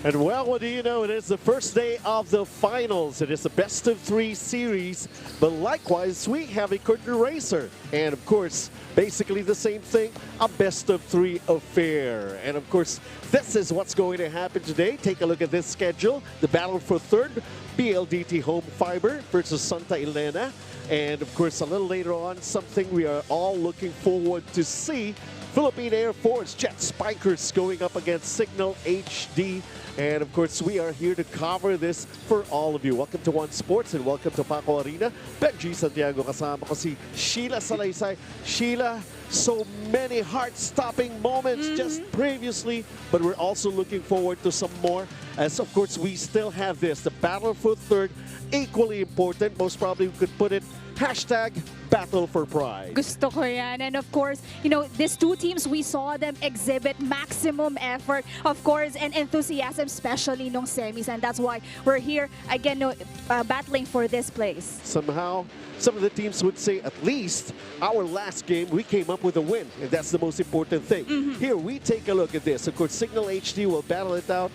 And well, what do you know? It is the first day of the finals. It is a best-of-3 series, but likewise, we have a curtain raiser. And of course, basically the same thing, a best-of-3 affair. And of course, this is what's going to happen today. Take a look at this schedule. The battle for third, PLDT home Fibr versus STA.ELENA. And of course, a little later on, something we are all looking forward to see. Philippine Air Force Jet Spikers going up against Signal HD. And of course, we are here to cover this for all of you. Welcome to One Sports and welcome to Paco Arena. Benji Santiago kasama ko si Sheila Salaysay. Sheila, so many heart-stopping moments just previously, but we're also looking forward to some more. As of course, we still have this, the battle for third, equally important. Most probably we could put it hashtag battle for pride. Gusto ko yan. And of course, you know, these two teams, we saw them exhibit maximum effort, of course, and enthusiasm, especially nung semis. And that's why we're here, again, battling for this place. Somehow, some of the teams would say, at least our last game, we came up with a win. And that's the most important thing. Here, we take a look at this. Of course, Signal HD will battle it out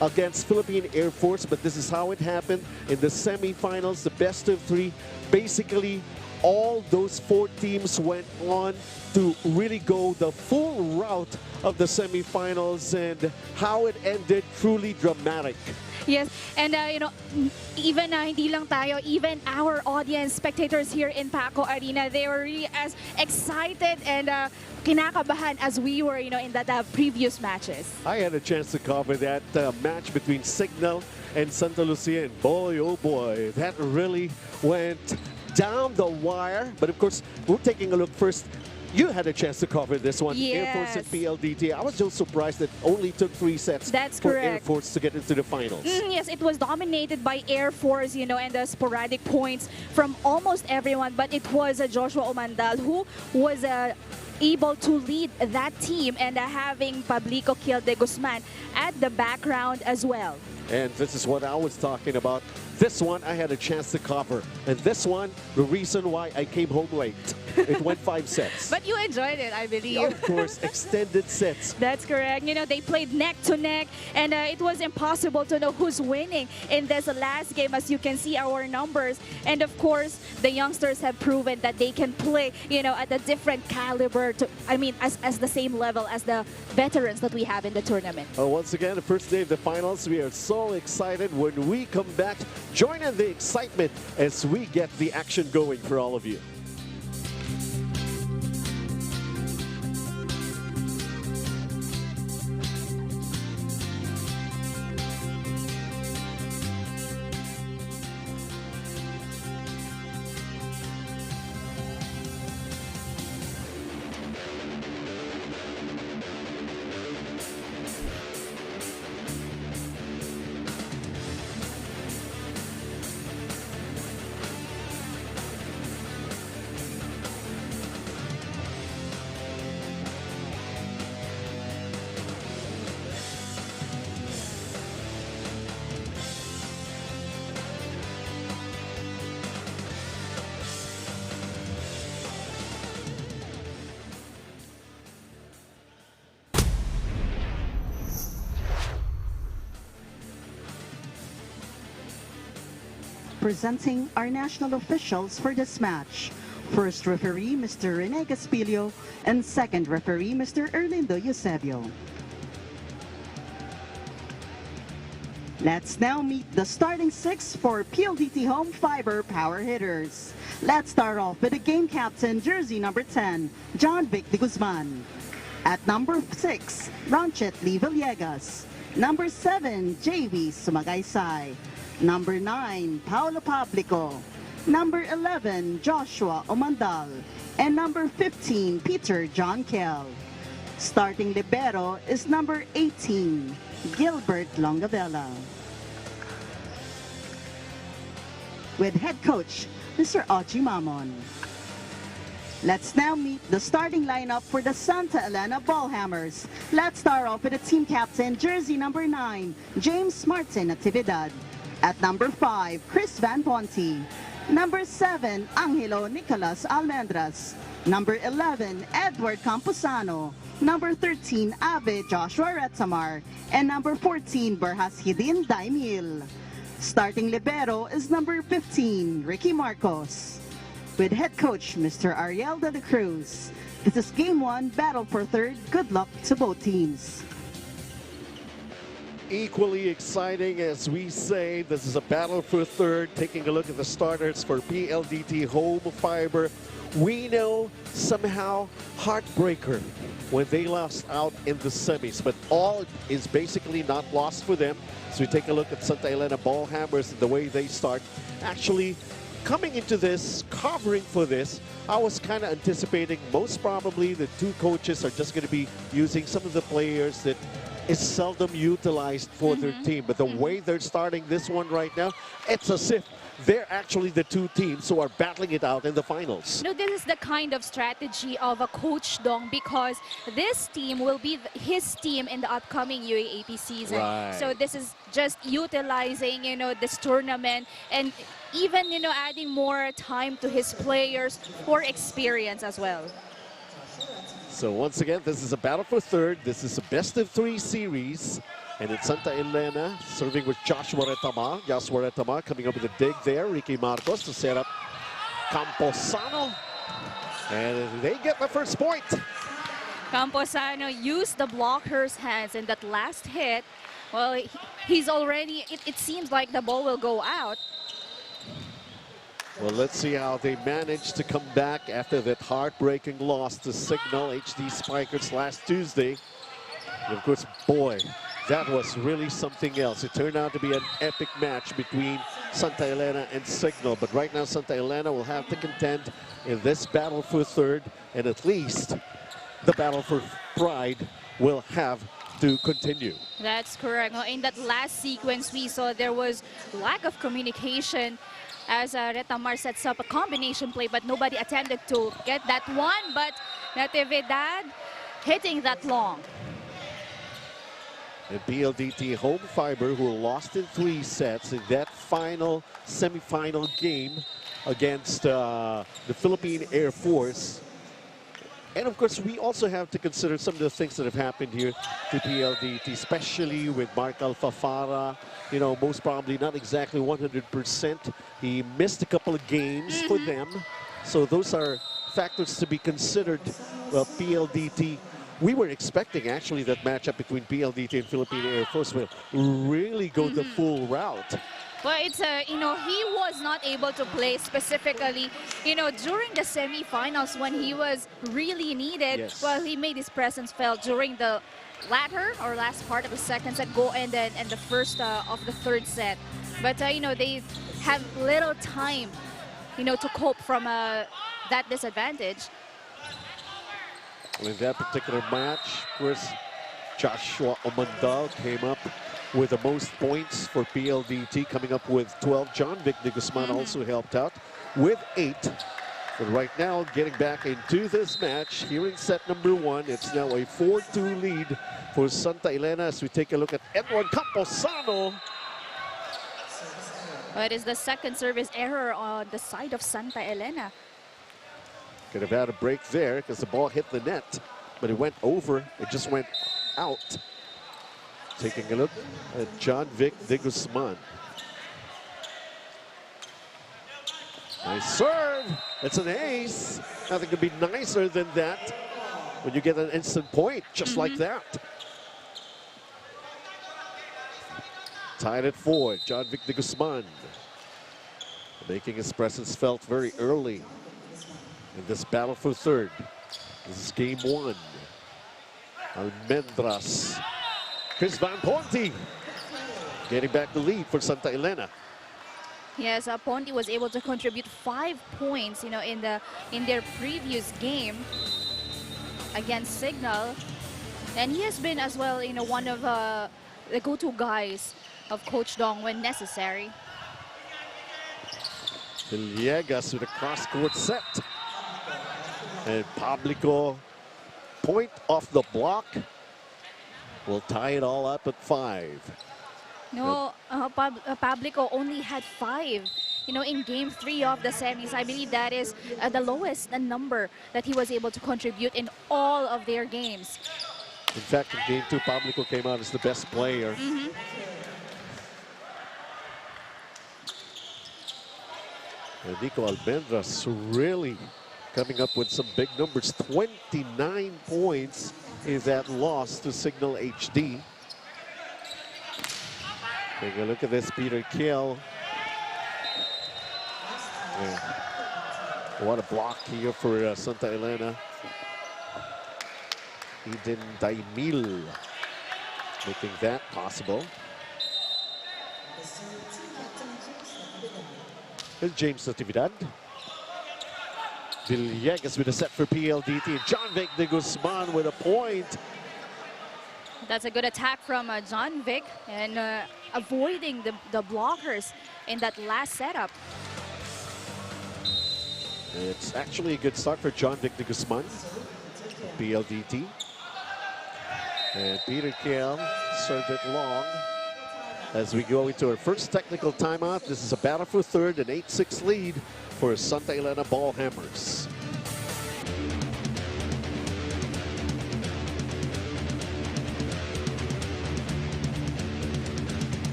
against Philippine Air Force, but this is how it happened in the semifinals, the best of three. Basically, all those four teams went on to really go the full route of the semifinals, and how it ended, truly dramatic. Yes, and you know, even hindi lang tayo, even our audience, spectators here in Paco Arena, they were really as excited and kinakabahan as we were, you know, in that previous matches. I had a chance to cover that match between Signal and Santa Lucia, and boy, oh boy, that really went down the wire. But of course, we're taking a look first. You had a chance to cover this one, Air Force and PLDT. I was just surprised that it only took 3 sets for Air Force to get into the finals. Yes, it was dominated by Air Force, you know, and the sporadic points from almost everyone. But it was Joshua Omandal who was able to lead that team, and having Pablico Kilde Guzman at the background as well. And this is what I was talking about. This one I had a chance to cover. And this one, the reason why I came home late. It went 5 sets. But you enjoyed it, I believe. Of course, extended sets. That's correct. You know, they played neck to neck, and it was impossible to know who's winning in this last game, as you can see our numbers. And of course, the youngsters have proven that they can play, you know, at a different caliber, as the same level as the veterans that we have in the tournament. Once again, the first day of the finals, we are so excited. When we come back, join in the excitement as we get the action going for all of you. Presenting our national officials for this match. First referee, Mr. Rene Gaspilio, and second referee, Mr. Erlindo Eusebio. Let's now meet the starting 6 for PLDT Home Fibr Power Hitters. Let's start off with the game captain, jersey number 10, John Vic de Guzman. At number 6, Ronchet Lee Villegas. Number 7, JV Sumagaysay. Number 9, Paolo Pablico. Number 11, Joshua Omandal. And number 15, Peter John Kell. Starting libero is number 18, Gilbert Longavella. With head coach, Mr. Ochi Mamon. Let's now meet the starting lineup for the STA.ELENA Ball Hammers. Let's start off with the team captain, jersey number 9, James Martin Natividad. At number 5, Chris Van Ponte. Number 7, Angelo Nicolas Almendras. Number 11, Edward Camposano. number 13, Ave Joshua Retamar, and number 14, Berhas Hidin Daimil. Starting libero is number 15, Ricky Marcos, with head coach Mr. Ariel de la Cruz. This is game 1, battle for third. Good luck to both teams. Equally exciting, as we say. This is a battle for third. Taking a look at the starters for PLDT Home Fibr. We know somehow heartbreaker when they lost out in the semis, but all is basically not lost for them. So we take a look at Elena Ball Hammers and the way they start. Actually, coming into this, covering for this, I was kind of anticipating most probably the two coaches are just going to be using some of the players that is seldom utilized for their team. But the way they're starting this one right now, it's as if they're actually the two teams who are battling it out in the finals. No, this is the kind of strategy of a Coach Dong, because this team will be his team in the upcoming UAAP season. Right. So this is just utilizing, this tournament and even, adding more time to his players for experience as well. So once again, this is a battle for third. This is a best-of-3 series. And it's Santa Elena serving with Joshua Retamar. Joshua Retamar coming up with a dig there. Ricky Marcos to set up Camposano. And they get the first point. Camposano used the blocker's hands in that last hit. Well, he's already, it seems like the ball will go out. Well, let's see how they manage to come back after that heartbreaking loss to Signal HD Spikers last Tuesday. And of course, boy, that was really something else. It turned out to be an epic match between Santa Elena and Signal. But right now, Santa Elena will have to contend in this battle for third. And at least the battle for pride will have to continue. That's correct. In that last sequence, we saw there was lack of communication as Retamar sets up a combination play, but nobody attempted to get that one. But Natividad hitting that long. And PLDT Home Fibr, who lost in 3 sets in that final semifinal game against the Philippine Air Force. And of course, we also have to consider some of the things that have happened here to PLDT, especially with Mark Alfafara. Most probably not exactly 100%. He missed a couple of games for them. So those are factors to be considered. Well, PLDT, we were expecting actually that matchup between PLDT and Philippine Air Force will really go the full route. Well, it's he was not able to play specifically, during the semifinals when he was really needed. Yes. Well, he made his presence felt during the latter or last part of the second set go and the first of the third set. But, they have little time, to cope from that disadvantage. In that particular match, of course, Joshua Omandal came up with the most points for PLDT, coming up with 12. John Vic de Guzman also helped out with 8. But right now, getting back into this match here in set number 1, it's now a 4-2 lead for Santa Elena as we take a look at Edward Camposano. Well, it is the second service error on the side of Santa Elena. Could have had a break there because the ball hit the net, but it went over. It just went out. Taking a look at John Vic de Guzman. Nice serve. It's an ace. Nothing could be nicer than that when you get an instant point just like that. Tied at 4. John Vic de Guzman making his presence felt very early in this battle for third. This is game 1. Almendras. Chris Van Ponte getting back the lead for Santa Elena. Yes, Ponte was able to contribute 5 points, in their previous game against Signal, and he has been as well, one of the go-to guys of Coach Dong when necessary. Villegas with a cross-court set, and Pablico point off the block will tie it all up at 5. No, Pablico only had 5 in Game 3 of the semis. I believe that is the lowest number that he was able to contribute in all of their games. In fact, in Game 2, Pablico came out as the best player. And Nico Almendras really coming up with some big numbers. 29 points in that loss to Signal HD. Take a look at this, Peter Kiel. What a block here for Santa Elena. Eden Daimil making that possible. Here's James Natividad. Villegas with a set for PLDT. John Vic de Guzman with a point. That's a good attack from John Vic, and avoiding the blockers in that last setup. It's actually a good start for John Vic de Guzman, PLDT. And Peter Kiel served it long. As we go into our first technical timeout, this is a battle for third, an 8-6 lead for Santa Elena Ball Hammers.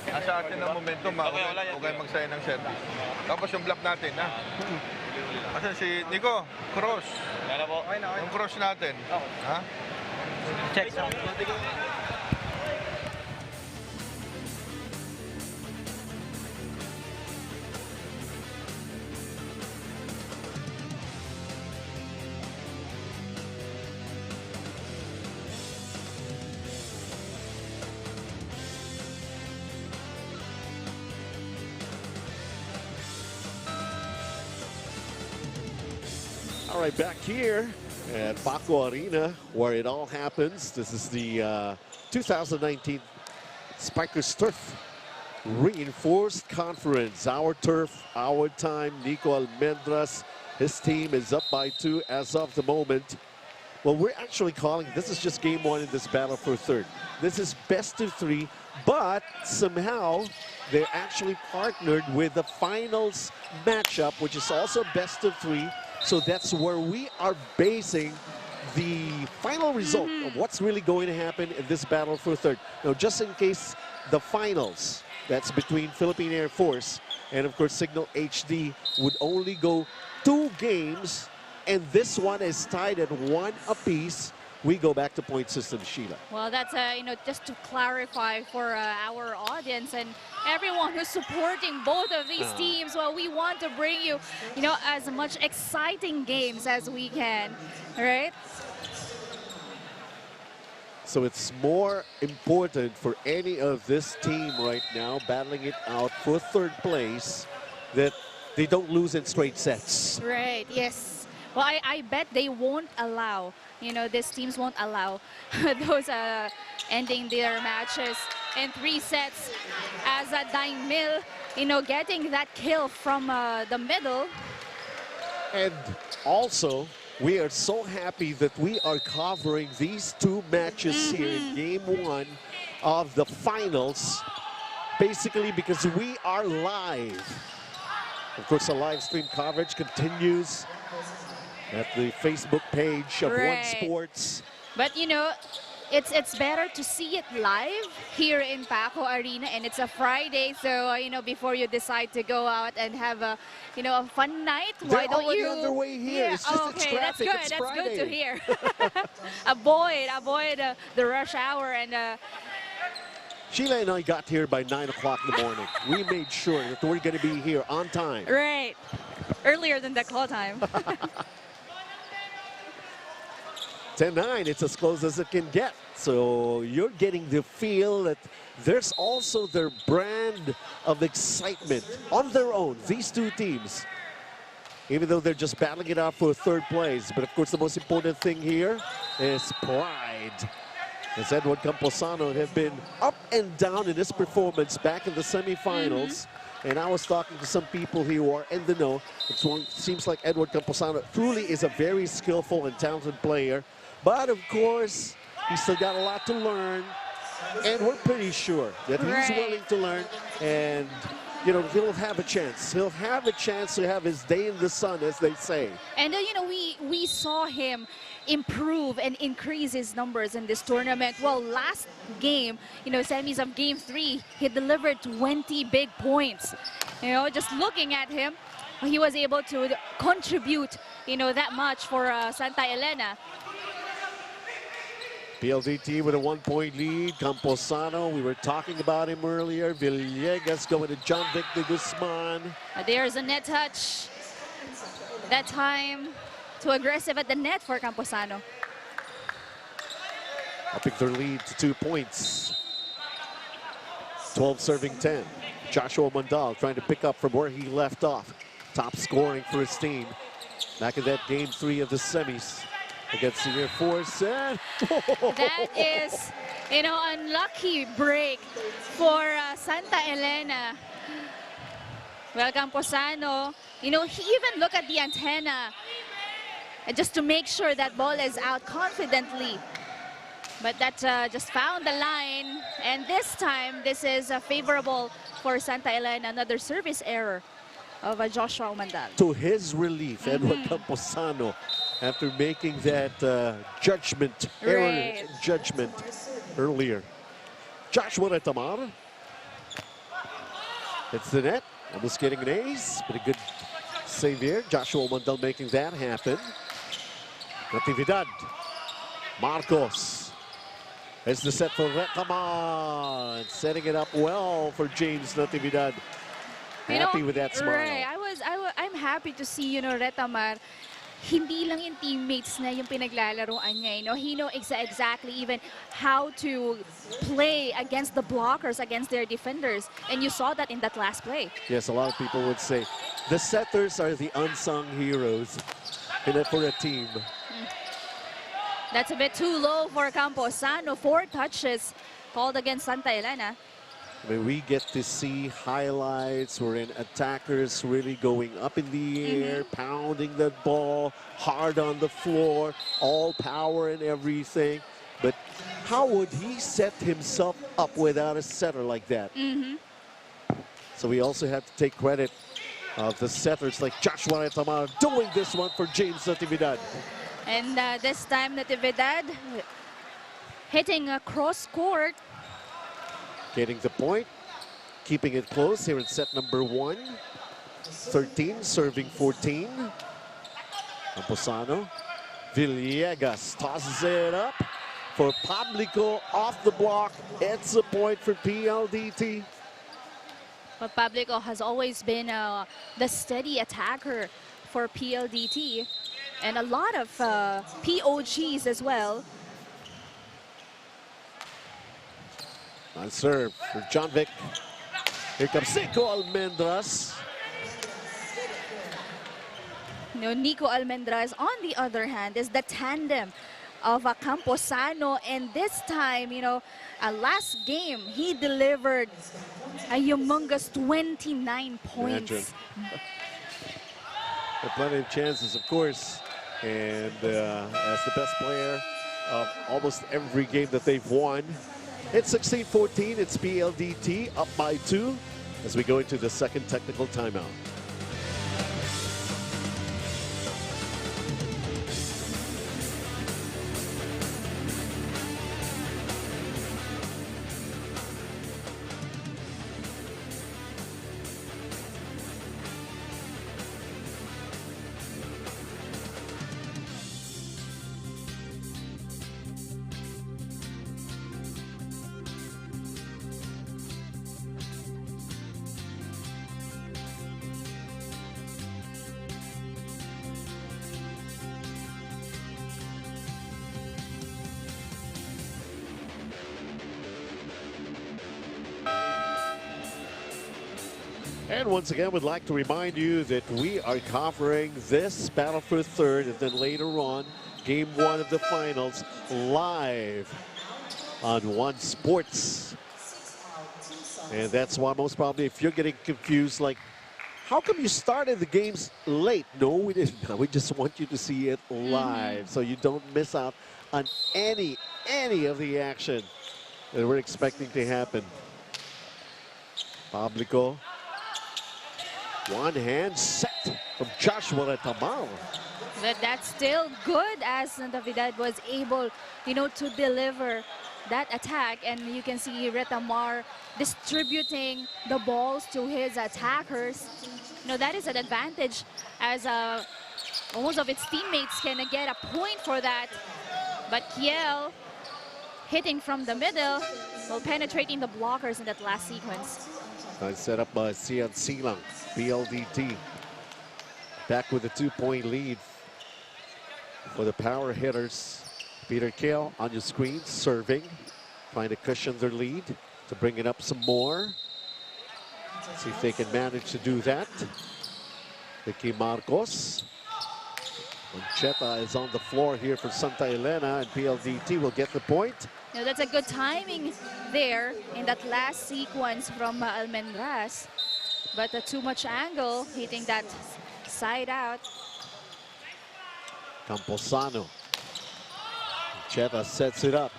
Nasa atin ang momentum, huwag kayo magsaya ng set. Tapos yung block natin, ha? Kasi si Nico, cross. Yung cross natin. Ha? Check. All right, back here at Paco Arena, where it all happens. This is the 2019 Spikers Turf Reinforced Conference. Our turf, our time. Nico Almendras, his team is up by 2 as of the moment. Well, we're actually calling, this is just game 1 in this battle for third. This is best of 3, but somehow they're actually partnered with the finals matchup, which is also best of 3. So that's where we are basing the final result of what's really going to happen in this battle for third. Now, just in case the finals, that's between Philippine Air Force and, of course, Signal HD, would only go 2 games, and this one is tied at 1 apiece, we go back to point system, Sheila. Well, that's, just to clarify for our audience and everyone who's supporting both of these teams. Well, we want to bring you, as much exciting games as we can, right? So it's more important for any of this team right now, battling it out for third place, that they don't lose in straight sets. Right, yes. Well, I bet they won't allow, these teams won't allow those ending their matches in 3 sets, as Daimil, getting that kill from the middle. And also, we are so happy that we are covering these 2 matches here in game 1 of the finals, basically because we are live. Of course, the live stream coverage continues at the Facebook page of One Sports. But it's better to see it live here in Paco Arena, and it's a Friday, so before you decide to go out and have a a fun night, why They're don't you? underway here. Yeah. It's just Okay, it's traffic. that's good. It's That's Friday. good to hear. avoid the rush hour and. Sheila and I got here by 9 o'clock in the morning. We made sure that we're going to be here on time. Right, earlier than the call time. 10-9, it's as close as it can get. So you're getting the feel that there's also their brand of excitement on their own, these 2 teams. Even though they're just battling it out for third place. But of course, the most important thing here is pride. As Edward Camposano have been up and down in his performance back in the semifinals. And I was talking to some people here who are in the know. It seems like Edward Camposano truly is a very skillful and talented player. But of course, he's still got a lot to learn. And we're pretty sure that he's willing to learn. And, you know, he'll have a chance. He'll have a chance to have his day in the sun, as they say. And you know, we saw him improve and increase his numbers in this tournament. Well, last game, you know, semis of game 3, he delivered 20 big points. You know, just looking at him, he was able to contribute, you know, that much for Santa Elena. PLDT with a 1-point lead. Camposano, we were talking about him earlier. Villegas going to John Victor Guzman. There's a net touch. That time, too aggressive at the net for Camposano. Upping their lead to 2 points. 12 serving 10. Joshua Mandal trying to pick up from where he left off. Top scoring for his team. Back in that game 3 of the semis against the Air Force. And that is, you know, unlucky break for Santa Elena. Well, Camposano, you know, he even looked at the antenna just to make sure that ball is out confidently. But that just found the line. And this time, this is favorable for Santa Elena. Another service error of Joshua Mandal. To his relief, Edward Camposano, after making that error judgment earlier. Joshua Retamar. It's the net. Almost getting an ace, but a good save here. Joshua Mandal making that happen. Natividad. Marcos. It's the set for Retamar. Setting it up well for James Natividad. Happy with that smile. Right. I'm happy to see, you know, Retamar. Hindi lang yung teammates na yung pinaglalaroan niya. You know, he knows exactly even how to play against the blockers, against their defenders. And you saw that in that last play. Yes, a lot of people would say the setters are the unsung heroes for a team. That's a bit too low for Camposano. 4 touches called against Santa Elena. I mean, we get to see highlights wherein attackers really going up in the air, pounding that ball hard on the floor, all power and everything. But how would he set himself up without a setter like that? So we also have to take credit of the setters like Joshua Retamar doing this one for James Natividad. And this time, Natividad hitting a cross court. Getting the point, keeping it close here in set number 1. 13, serving 14. Camposano. Villegas tosses it up for Pablico off the block. It's a point for PLDT. But Pablico has always been the steady attacker for PLDT. And a lot of POGs as well. On serve for John Vic. Here comes Nico Almendras. You know, Nico Almendras, on the other hand, is the tandem of Camposano. And this time, you know, last game, he delivered a humongous 29 points. Imagine. Plenty of chances, of course. And as the best player of almost every game that they've won. It's 16-14, it's PLDT up by 2 as we go into the second technical timeout. And once again, we'd like to remind you that we are covering this Battle for Third and then later on, Game 1 of the finals live on One Sports. And that's why most probably if you're getting confused, like, how come you started the games late? No, we didn't. We just want you to see it live so you don't miss out on any of the action that we're expecting to happen. Pablico One hand set from Joshua Retamal. But that's still good as Natividad was able, to deliver that attack. And you can see Retamar distributing the balls to his attackers. That is an advantage as most of its teammates can get a point for that. But Kiel hitting from the middle, while penetrating the blockers in that last sequence. Nice set up by Sian Silang, PLDT. Back with a 2-point lead for the power hitters. Peter Kiel on your screen, serving, trying to cushion their lead to bring it up some more. See if they can manage to do that. Vicky Marcos. Concheta is on the floor here for Santa Elena, and PLDT will get the point. That's a good timing there in that last sequence from Almendras. But too much angle, hitting that side out. Camposano. Concheta sets it up.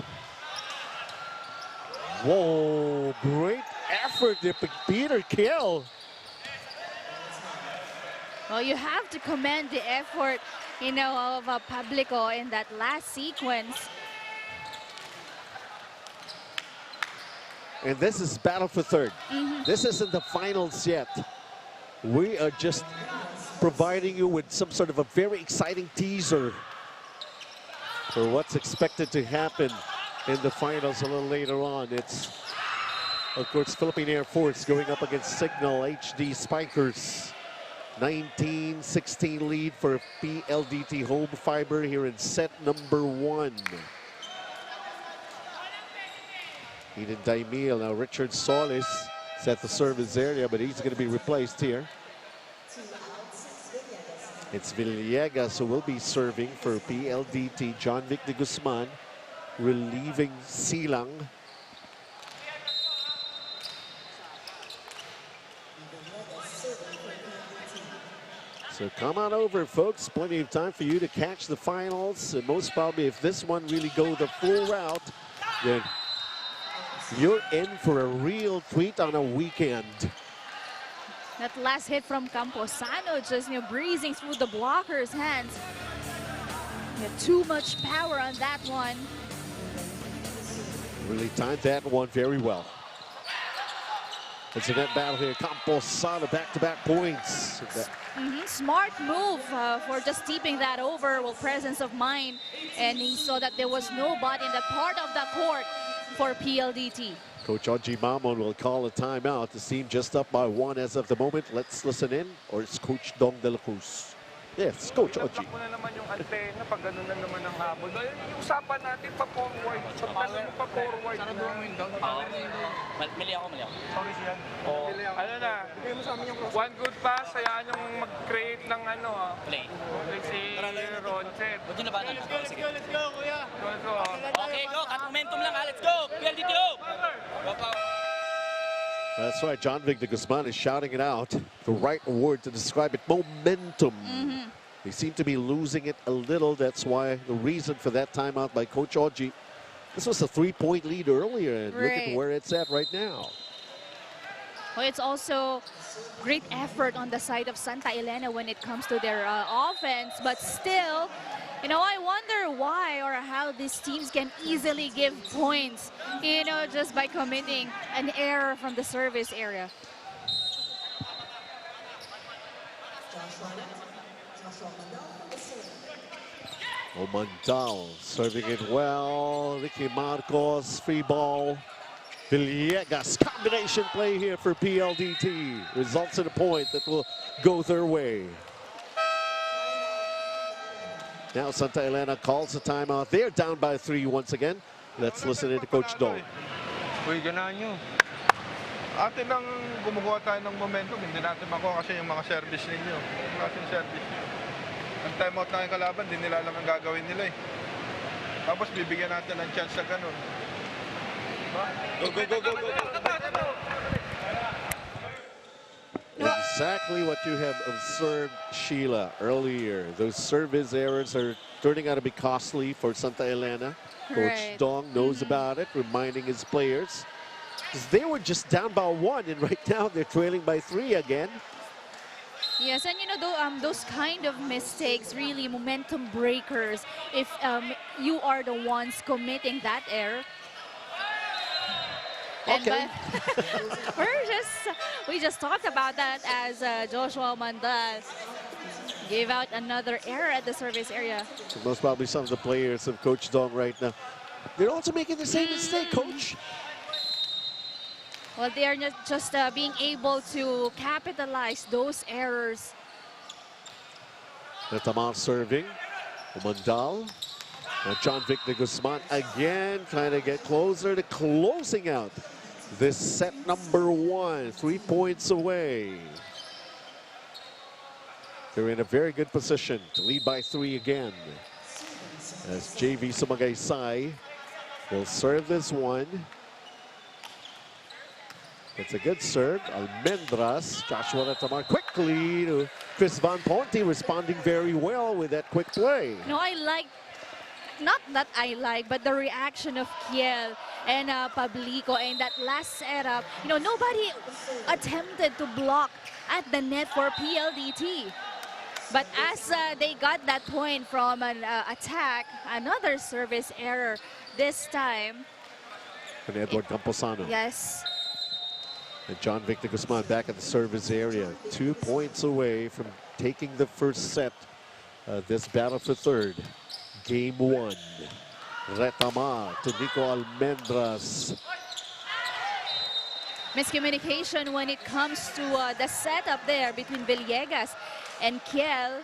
Whoa, great effort there, Peter Kiel. Well, you have to commend the effort, of Publico in that last sequence. And this is battle for third. This isn't the finals yet. We are just providing you with some sort of a very exciting teaser for what's expected to happen in the finals a little later on. It's, of course, Philippine Air Force going up against Signal HD Spikers. 19-16 lead for PLDT home Fibr here in set number 1. Eden Daimil, now Richard Solis set the service area, but he's going to be replaced here. It's Villegas who will be serving for PLDT. John Vic de Guzman relieving Silang. So come on over, folks. Plenty of time for you to catch the finals. And most probably, if this one really go the full route, then you're in for a real treat on a weekend. That last hit from Camposano just breezing through the blocker's hands. Too much power on that one. Really timed that one very well. It's a net battle here. Camposano back-to-back points. Smart move for just keeping that over with presence of mind. And he saw that there was nobody in that part of the court for PLDT. Coach Oji Mamon will call a timeout. The team just up by 1 as of the moment. Let's listen in. Or it's Coach Dong de la Cruz. Yes, Coach Oji. Ako na naman yung antena pag ganun na naman ang habol. Yung usapan natin pa-forward. Pag pa-forward na. Mali ako. Sorry siya. Ano na, one good pass, hayaan yung mag-create ng Play. si Ronchet. Buti na ba na? Sige. Let's go, kuya. Okay, go. Cut momentum lang. Let's go. PLDT, go. That's right. John Vic de Guzman is shouting it out. The right word to describe it. Momentum. They seem to be losing it a little. That's why the reason for that timeout by Coach Oji. This was a 3-point lead earlier, and look at where it's at right now. Well, it's also great effort on the side of Santa Elena when it comes to their offense, but still, I wonder why or how these teams can easily give points, just by committing an error from the service area. Omantal serving it well. Ricky Marcos, free ball. Villegas, combination play here for PLDT. Results in a point that will go their way. Now Santa Elena calls the timeout. They're down by 3 once again. Let's listen to Coach Dong. Uy, ganaan nyo. Atin lang gumukuha tayo ng momentum. Hindi natin makuha kasi yung mga service ninyo. Kasi service nyo. Ang timeout na yung kalaban, hindi nila alam ang gagawin nila eh. Tapos bibigyan natin ng chance sa ganun. Go. Exactly what you have observed, Sheila, earlier. Those service errors are turning out to be costly for Santa Elena. Coach Dong knows about it, reminding his players. Because they were just down by 1, and right now they're trailing by 3 again. Yes, and you know, those kind of mistakes, really momentum breakers, if you are the ones committing that error. And Okay. we just talked about that as Joshua Mandal gave out another error at the service area. Most probably some of the players of Coach Dong right now. They're also making the same mistake, Coach. Well, they are just being able to capitalize those errors. Retamal serving. Mandal. John Victor Guzman again trying to get closer to closing out this set number 1. 3 points away. They're in a very good position to lead by 3 again. As JV Sumagaysay will serve this one. It's a good serve. Almendras, Joshua Retamar quickly to Chris Van Ponte, responding very well with that quick play. No, I like, not that I like, but the reaction of Kiel and Pablico in that last setup. You know, nobody attempted to block at the net for PLDT. But as they got that point from an attack, another service error this time. And Edward Camposano. Yes. And John Victor Guzman back at the service area. 2 points away from taking the first set. This battle for third. Game 1. Retamar to Nico Almendras. Miscommunication when it comes to the setup there between Villegas and Kiel.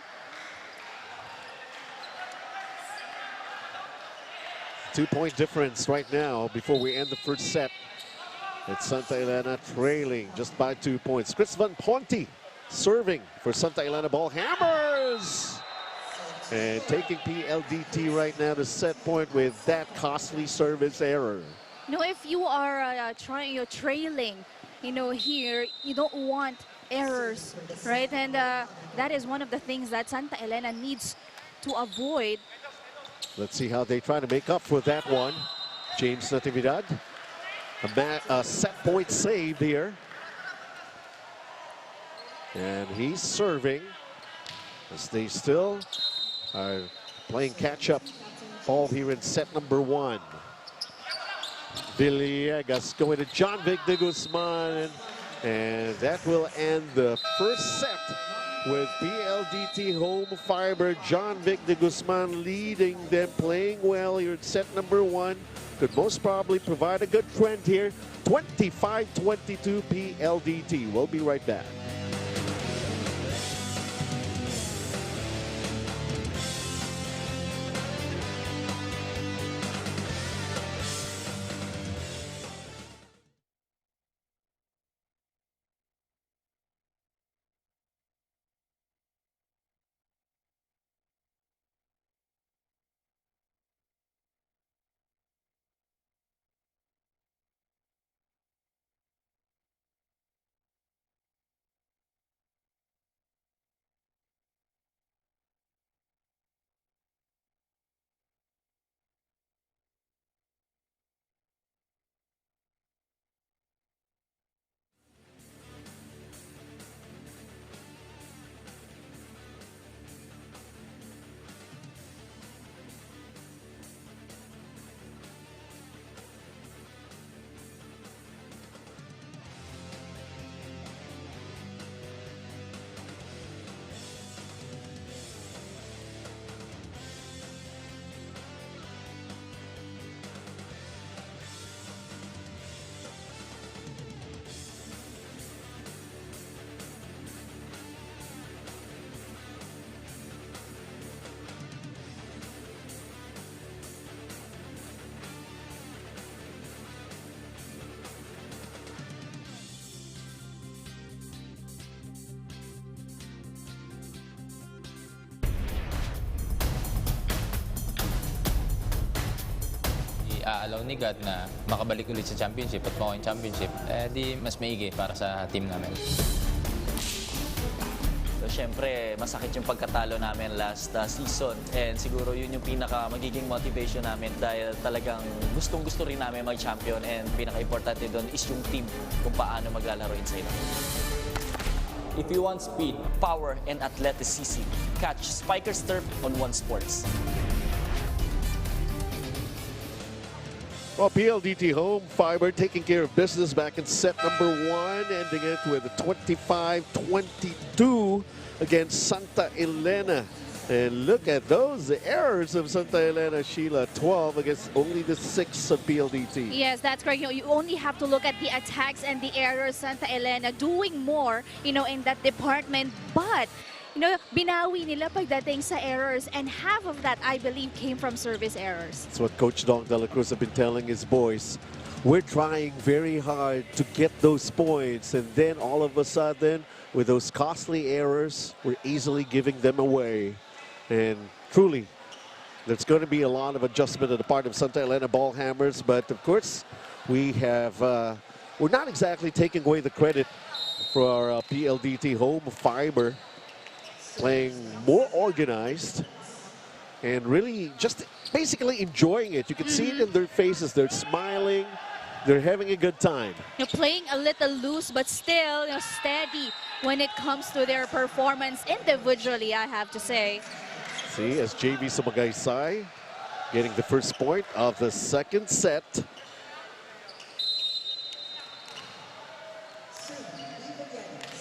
2-point difference right now before we end the first set. It's Santa Elena trailing just by 2 points. Chris Van Ponte serving for Santa Elena Ball Hammers. And taking PLDT right now to set point with that costly service error. No, if you are you're trailing, you know, here, you don't want errors, right? And that is one of the things that Santa Elena needs to avoid. Let's see how they try to make up for that one. James Natividad. A set point saved here. And he's serving as they still are playing catch-up ball here in set number 1. Villegas going to John Victor Guzman. And that will end the first set with PLDT home Fibr. John Victor Guzman leading them, playing well here in set number 1. Could most probably provide a good trend here. 25-22 PLDT. We'll be right back. Aalaw ni God na makabalik ulit sa championship at makuha yung championship, eh di mas maigi para sa team namin. So, syempre, masakit yung pagkatalo namin last season. And siguro yun yung pinaka magiging motivation namin dahil talagang gustong-gusto rin namin mag-champion. And pinaka-importante doon is yung team kung paano maglalaro inside. If you want speed, power, and athleticism, catch Spiker's Turf on One Sports. Well, PLDT home, Fibr taking care of business back in set number 1, ending it with a 25-22 against Santa Elena. And look at those errors of Santa Elena, Sheila. 12 against only the 6 of PLDT. Yes, that's correct. You only have to look at the attacks and the errors. Santa Elena doing more, in that department. But, binawi nila pagdating sa errors. And half of that, I believe, came from service errors. That's what Coach Dong De La Cruz have been telling his boys. We're trying very hard to get those points. And then all of a sudden, with those costly errors, we're easily giving them away. And truly, there's going to be a lot of adjustment on the part of Santa Elena Ball Hammers. But of course, we're not exactly taking away the credit for our PLDT home Fibr, playing more organized and really just basically enjoying it. You can see it in their faces. They're smiling. They're having a good time. Playing a little loose, but still steady when it comes to their performance individually, I have to say. See, as JV Sumagaysay getting the first point of the second set.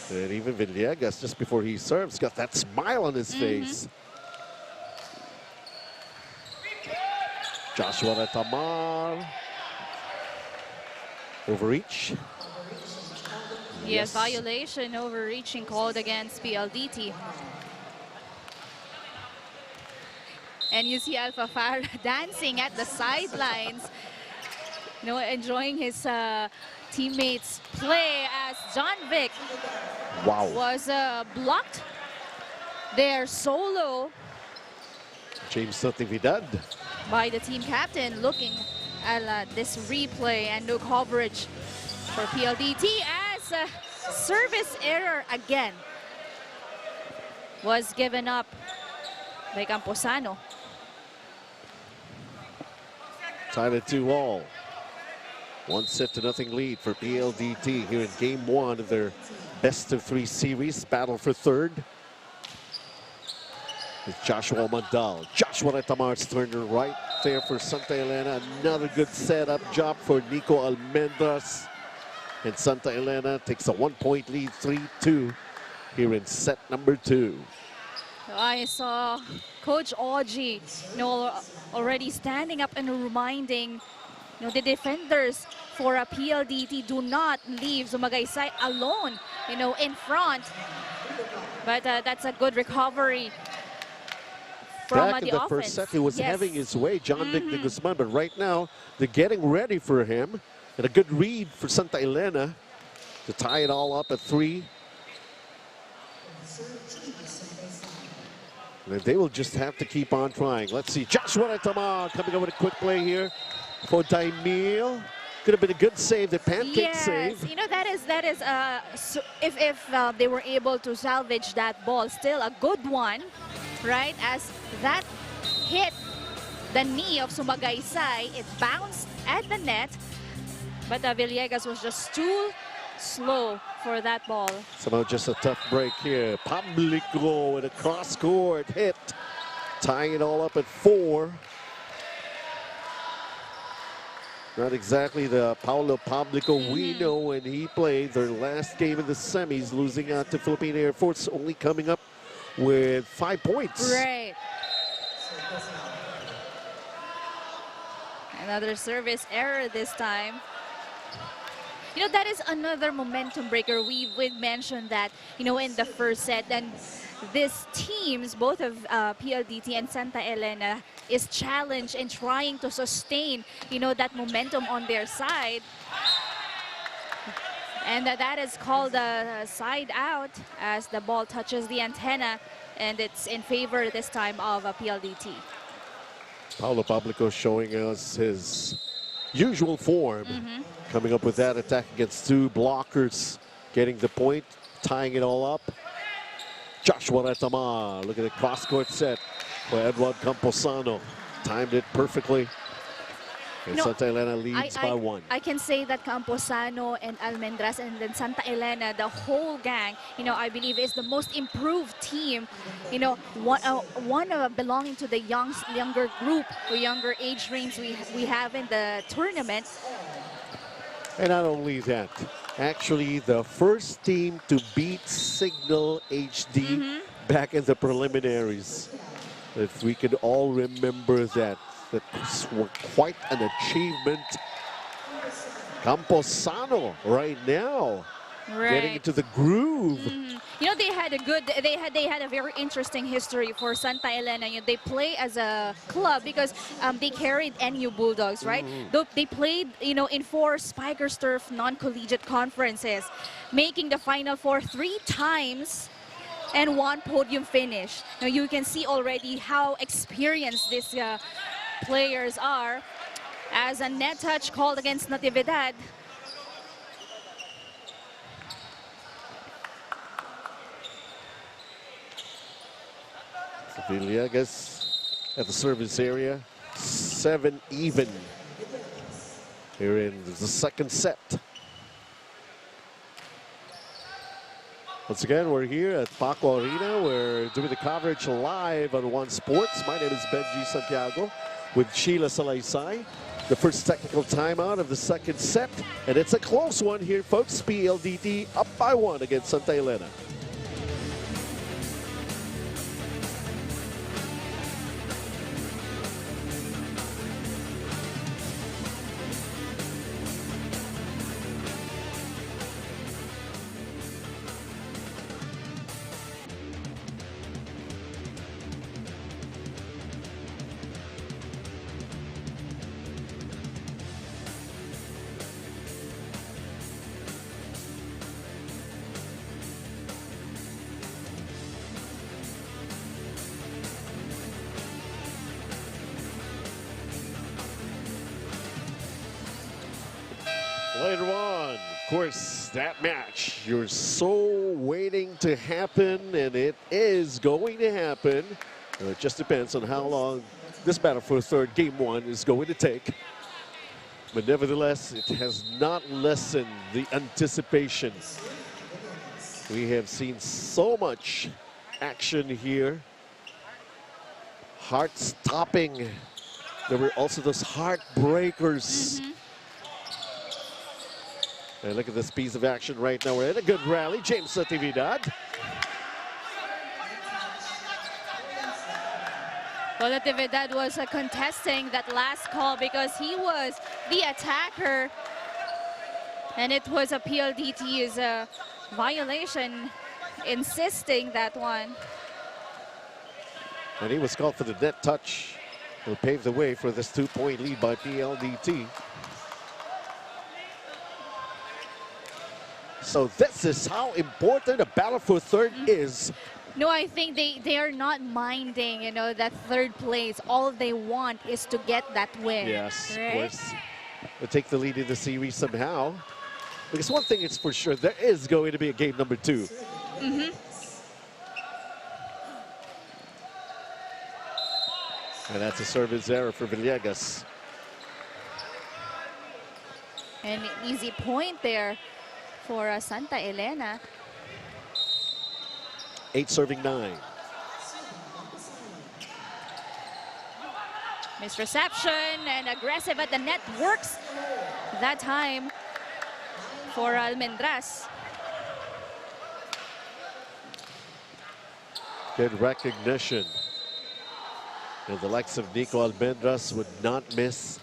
And even Villegas, just before he serves, got that smile on his face. Joshua Retamar. Overreach. Yes, violation, overreaching called against PLDT. And you see Alpha Farah dancing at the sidelines, enjoying his teammates' play as John Vic was blocked there solo James Natividad by the team captain, looking at this replay and no coverage for PLDT as a service error again was given up by Camposano. Tied at 2-all. 1-0 lead for PLDT here in game 1 of their best-of-3 series. Battle for third. It's Joshua Mandal. Joshua Retamar's turner right there for Santa Elena. Another good setup job for Nico Almendras. And Santa Elena takes a 1-point lead, 3-2 here in set number 2. I saw Coach Oji, already standing up and reminding, the defenders for a PLDT, do not leave Sumagaysay alone, in front. But that's a good recovery from Back the in the offense. first set, he was having his way, John Vic de Guzman, but right now they're getting ready for him. And a good read for Santa Elena to tie it all up at 3. And they will just have to keep on trying. Let's see, Joshua Retamar coming up with a quick play here for Daimil. Could have been a good save, the pancake save. That is so if they were able to salvage that ball, still a good one, right? As that hit the knee of Sumagaysay, it bounced at the net, but Villegas was just too slow for that ball. Somehow just a tough break here. Pablico with a cross-court hit, tying it all up at 4. Not exactly the Paulo Pablico we know when he played their last game in the semis, losing out to Philippine Air Force, only coming up with 5 points. Right. Another service error this time. That is another momentum breaker. We've mentioned that, in the first set. And these teams, both of PLDT and Santa Elena, is challenged in trying to sustain, that momentum on their side. And that is called a side out as the ball touches the antenna. And it's in favor this time of PLDT. Paulo Pablico showing us his usual form. Coming up with that attack against 2 blockers, getting the point, tying it all up. Joshua Retamar, look at the cross-court set for Edward Camposano. Timed it perfectly. And No, Santa Elena leads by 1. I can say that Camposano and Almendras and then Santa Elena, the whole gang, I believe is the most improved team. One belonging to the younger group or younger age range we have in the tournament. And not only that, actually the first team to beat Signal HD back in the preliminaries. If we could all remember that. That was quite an achievement. Camposano right now getting into the groove. They had a very interesting history for Santa Elena. They play as a club because they carried NU Bulldogs, right? They played, in 4 Spikers Turf non-collegiate conferences, making the Final Four 3 times and 1 podium finish. Now you can see already how experienced these players are. As a net touch called against Natividad. Villegas at the service area, 7 even here in the second set. Once again, we're here at Paco Arena. We're doing the coverage live on One Sports. My name is Benji Santiago with Sheila Salaysay. The first technical timeout of the second set. And it's a close one here, folks. PLDT up by 1 against Santa Elena. Later on, of course, that match you're so waiting to happen, and it is going to happen. It just depends on how long this battle for third game 1 is going to take. But nevertheless, it has not lessened the anticipation. We have seen so much action here. Heart-stopping. There were also those heartbreakers. And look at this piece of action right now. We're in a good rally. James Natividad. Well, Natividad was contesting that last call because he was the attacker. And it was a PLDT's violation, insisting that one. And he was called for the net touch. Will pave the way for this 2-point lead by PLDT. So this is how important a battle for third is. No, I think they are not minding, that third place. All they want is to get that win. Yes, right? of course. We'll take the lead in the series somehow. Because one thing is for sure, there is going to be a game number 2. And that's a service error for Villegas. An easy point there for Santa Elena. 8 serving 9. Misreception and aggressive at the net works that time for Almendras. Good recognition. And the likes of Nico Almendras would not miss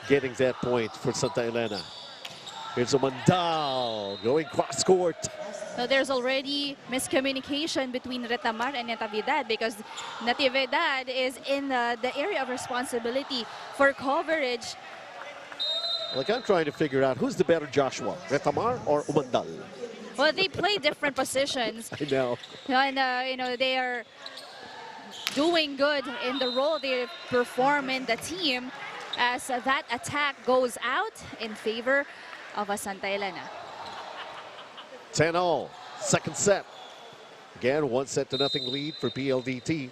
getting that point for Santa Elena. Here's a Mandal going cross court. So there's already miscommunication between Retamar and Natividad because Natividad is in the area of responsibility for coverage. Like I'm trying to figure out who's the better Joshua, Retamar or Umandal? Well, they play different positions. I know. And, they are doing good in the role they perform in the team as that attack goes out in favor of Santa Elena. 10-all, second set. Again, 1-0 lead for PLDT.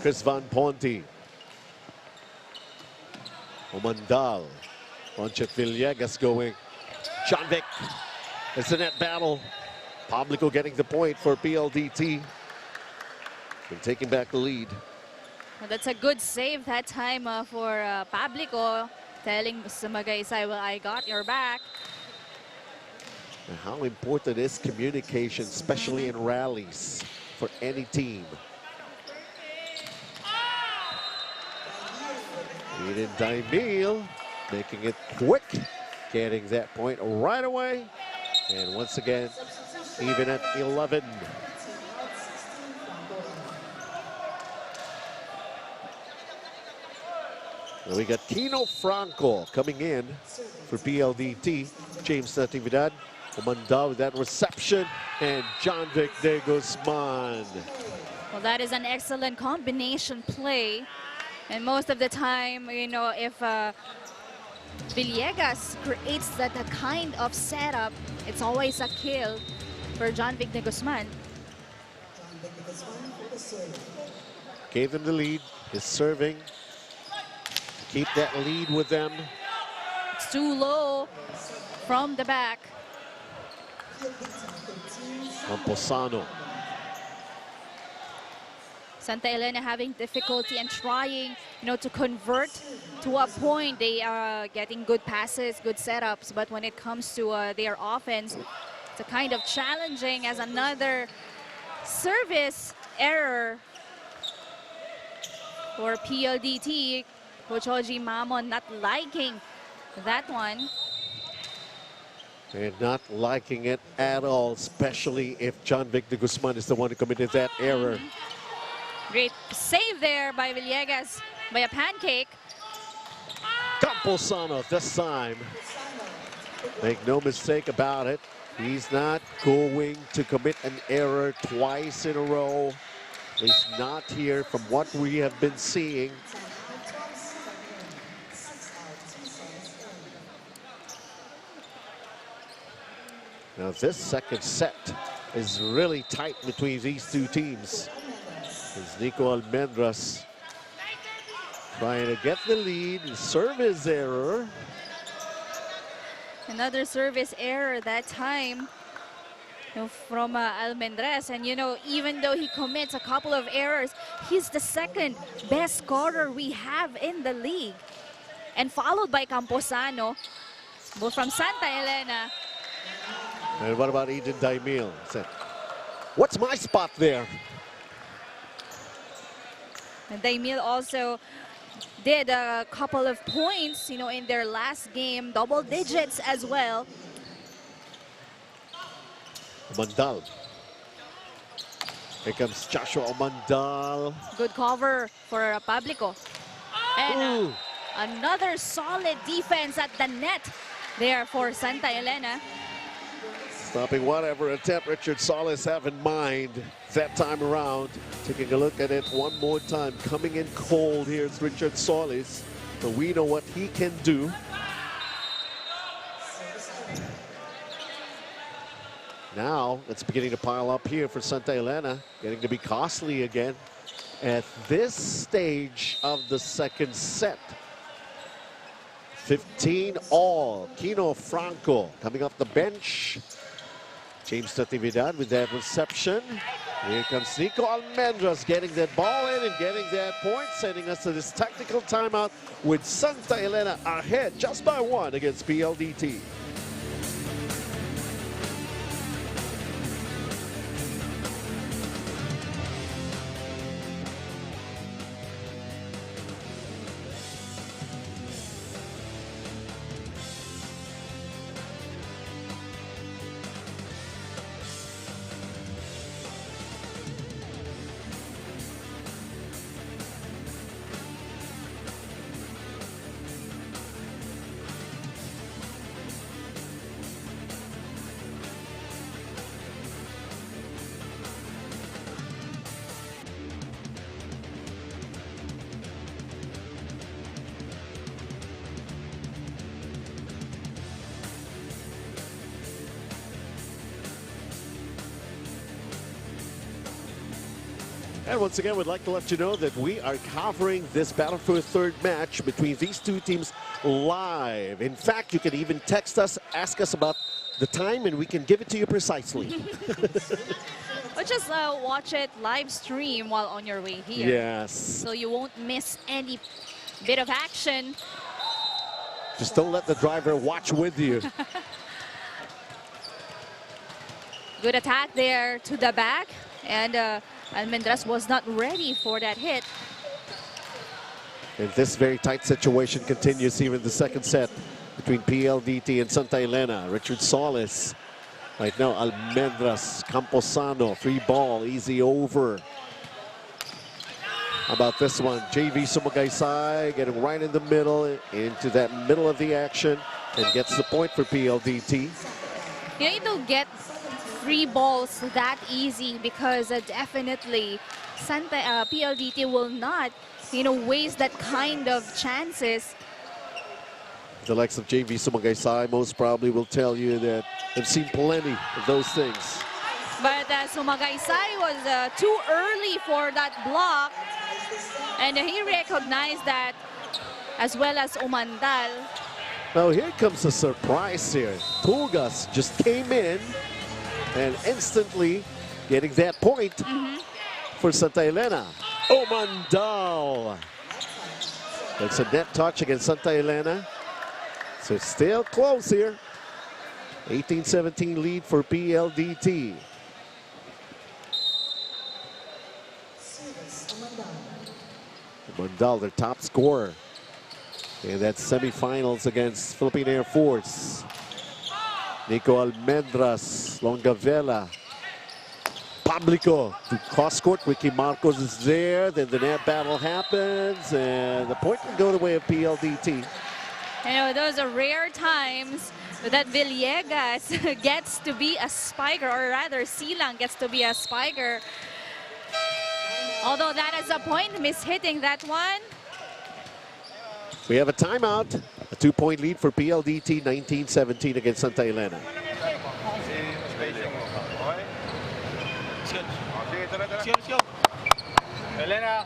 Chris Van Ponte. Omandal. Ronchet Villegas going. John Vic. It's a net battle. Pablico getting the point for PLDT. And taking back the lead. Well, that's a good save that time for Pablico, telling Sumagaysay, well, I got your back. And how important is communication, especially in rallies, for any team. Eden Daimil making it quick, getting that point right away. And once again, even at 11. Now we got Kino Franco coming in for PLDT. James Natividad, Omandal with that reception, and John Vic de Guzman. Well, that is an excellent combination play. And most of the time, you know, if Villegas creates that kind of setup, it's always a kill for John Vic de Guzman. Gave them the lead, is serving. Keep that lead with them. It's too low from the back. Camposano. Santa Elena having difficulty and trying, you know, to convert to a point. They are getting good passes, good setups, but when it comes to their offense, it's a kind of challenging as another service error for PLDT. Coach Oji Mamon not liking that one. And not liking it at all, especially if John Vic de Guzman is the one who committed that error. Great save there by Villegas by a pancake. Camposano this time. Make no mistake about it. He's not going to commit an error twice in a row. He's not here from what we have been seeing. Now this second set is really tight between these two teams. As Nico Almendras trying to get the lead. Service error. Another service error that time, you know, from Almendras. And you know, even though he commits a couple of errors, he's the second best scorer we have in the league. And followed by Camposano, both from Santa Elena. And what about Eden Daimil? Said, what's my spot there? And Daimil also did a couple of points, you know, in their last game, double digits as well. Omandal. Here comes Joshua Omandal. Good cover for Pablico. And another solid defense at the net there for Santa Elena. Stopping whatever attempt Richard Solis have in mind that time around. Taking a look at it one more time. Coming in cold here is Richard Solis. But we know what he can do. Now it's beginning to pile up here for Santa Elena. Getting to be costly again at this stage of the second set. 15 all. Kino Franco coming off the bench. James Natividad with that reception. Here comes Nico Almendras getting that ball in and getting that point, sending us to this tactical timeout with Santa Elena ahead just by one against PLDT. And once again, we'd like to let you know that we are covering this battle for a third match between these two teams live. In fact, you can even text us, ask us about the time, and we can give it to you precisely. Or just watch it live stream while on your way here. Yes. So you won't miss any bit of action. Just don't let the driver watch with you. Good attack there to the back. And Almendras was not ready for that hit. And this very tight situation continues here in the second set between PLDT and Santa Elena. Richard Solis. Right now, Almendras, Camposano, free ball, easy over. How about this one? JV Sumagaysay getting right in the middle, into that middle of the action, and gets the point for PLDT. You don't get free balls that easy because definitely PLDT will not, waste that kind of chances. The likes of JV Sumagaysay most probably will tell you that they've seen plenty of those things. But Sumagaysay was too early for that block. And he recognized that, as well as Umandal. Now here comes a surprise here. Tugas just came in and instantly getting that point for Santa Elena. Umandal. That's a net touch against Santa Elena. So it's still close here. 18-17 lead for PLDT. Umandal, their top scorer. And that's semifinals against Philippine Air Force. Nico Almendras, Longavela. Pablico to cross court. Ricky Marcos is there. Then the net battle happens. And the point can go the way of PLDT. Those are rare times that Villegas gets to be a spiker, or rather Silang gets to be a spiker. Although that is a point, mishitting that one. We have a timeout. A 2-point lead for PLDT, 19-17 against Santa Elena. Elena.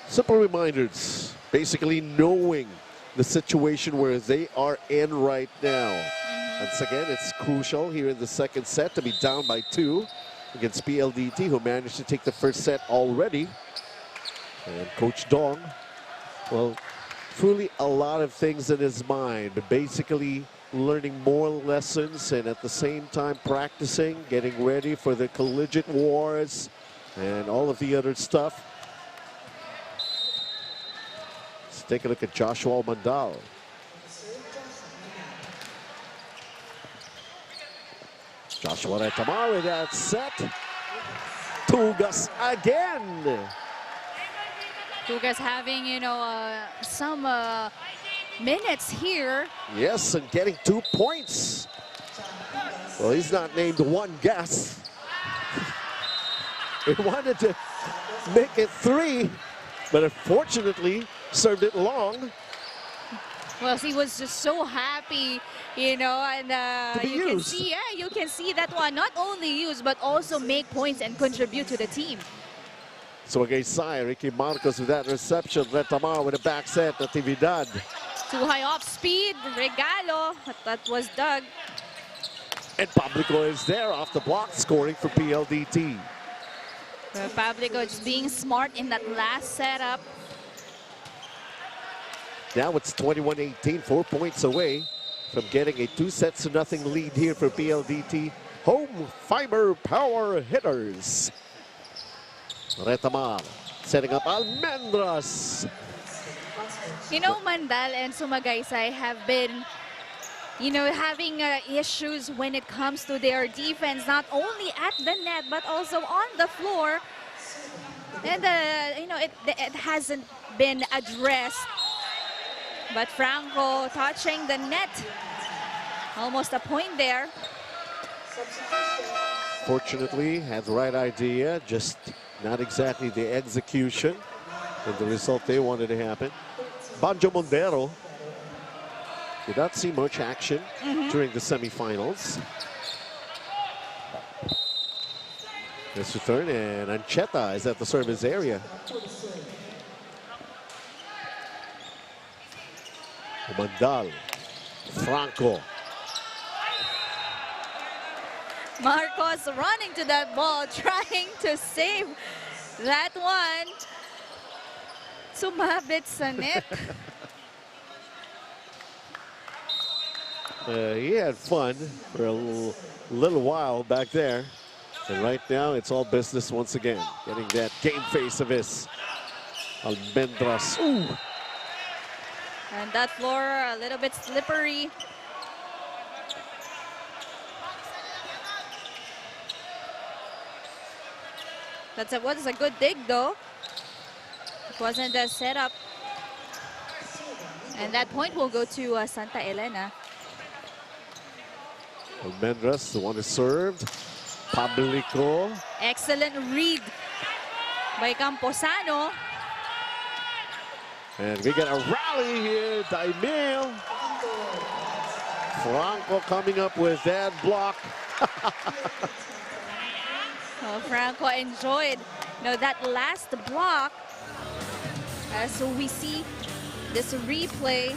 Simple reminders, basically knowing the situation where they are in right now. Once again, it's crucial here in the second set to be down by 2 against PLDT, who managed to take the first set already. And Coach Dong, well, truly a lot of things in his mind, but basically learning more lessons and at the same time practicing, getting ready for the collegiate wars and all of the other stuff. Let's take a look at Joshua Mandal. Joshua Retamar with that set. Tugas again. Tugas having, some minutes here. Yes, and getting 2 points. Well, he's not named one guess. He wanted to make it 3, but unfortunately served it long. Well, he was just so happy, and you can see that one not only use but also make points and contribute to the team. So against Ricky Marcos with that reception. Retamar with a back set. Natividad. Too high off speed. Regalo. But that was dug. And Pablico is there off the block, scoring for PLDT. Pablico just being smart in that last setup. Now it's 21-18, 4 points away from getting a 2-0 lead here for PLDT. Home Fibr Power Hitters. Retamar setting up Almendras. Mandal and Sumagaysay have been, having issues when it comes to their defense, not only at the net, but also on the floor. And, it hasn't been addressed. But Franco touching the net. Almost a point there. Fortunately, had the right idea, just not exactly the execution and the result they wanted to happen. Banjo Mondero did not see much action during the semifinals. This return, and Ancheta is at the service area. Mandal. Franco. Marcos running to that ball, trying to save that one. Sumabit sa net. He had fun for a little while back there. And right now, it's all business once again. Getting that game face of his. Almendras. Ooh. And that floor a little bit slippery. Was a good dig though. It wasn't a setup. And that point will go to Santa Elena. Almendras, the one who served. Pablico. Excellent read by Camposano. And we get a rally here. Daimel. Franco coming up with that block. Oh, Franco enjoyed that last block. So we see this replay.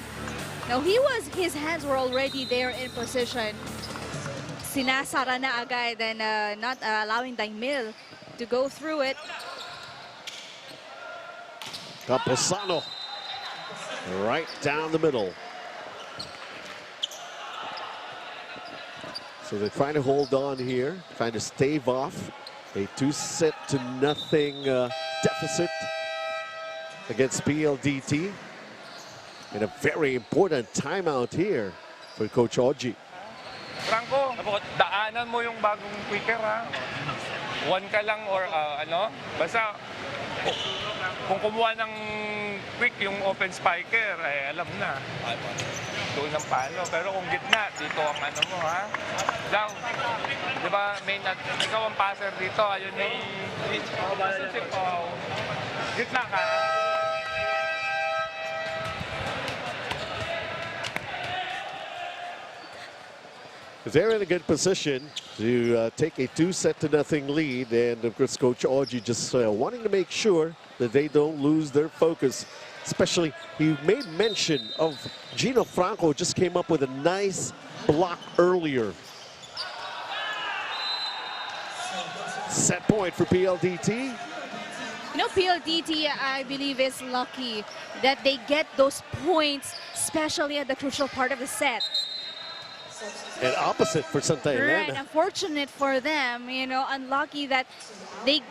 Now his hands were already there in position. Sinasara na agad and not allowing Daimel to go through it. Camposano. Right down the middle. So they're trying to hold on here, trying to stave off a 2-0 deficit against PLDT. And a very important timeout here for Coach Oji. Franco, daanan mo yung bagong quicker ha. One ka lang or ano. Basta kung kumuha ng quick yung open spiker, eh alam na. Doon ang palo. Pero kung gitna, dito ang ano mo ha. Down. Di ba, ikaw ang passer dito. Ayun yung gitna ka. They're in a good position to take a 2-0 lead, and of course Coach Oji just wanting to make sure that they don't lose their focus. Especially, he made mention of Gino Franco, just came up with a nice block earlier. Set point for PLDT. PLDT, I believe, is lucky that they get those points, especially at the crucial part of the set. And opposite for Santa Elena. Right, unfortunate for them, unlucky that they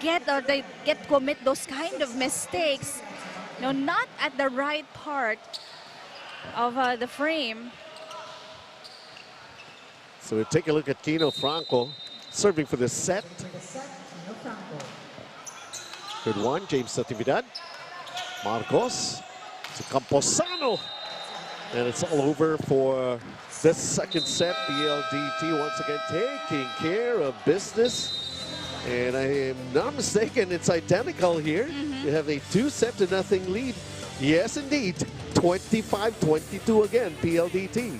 commit those kind of mistakes, not at the right part of the frame. So we take a look at Gino Franco serving for the set. Good one, James Natividad. Marcos to Camposano. And it's all over for the second set. PLDT once again taking care of business. And I am not mistaken, it's identical here. You have a 2-0 lead. Yes, indeed. 25-22 again, PLDT.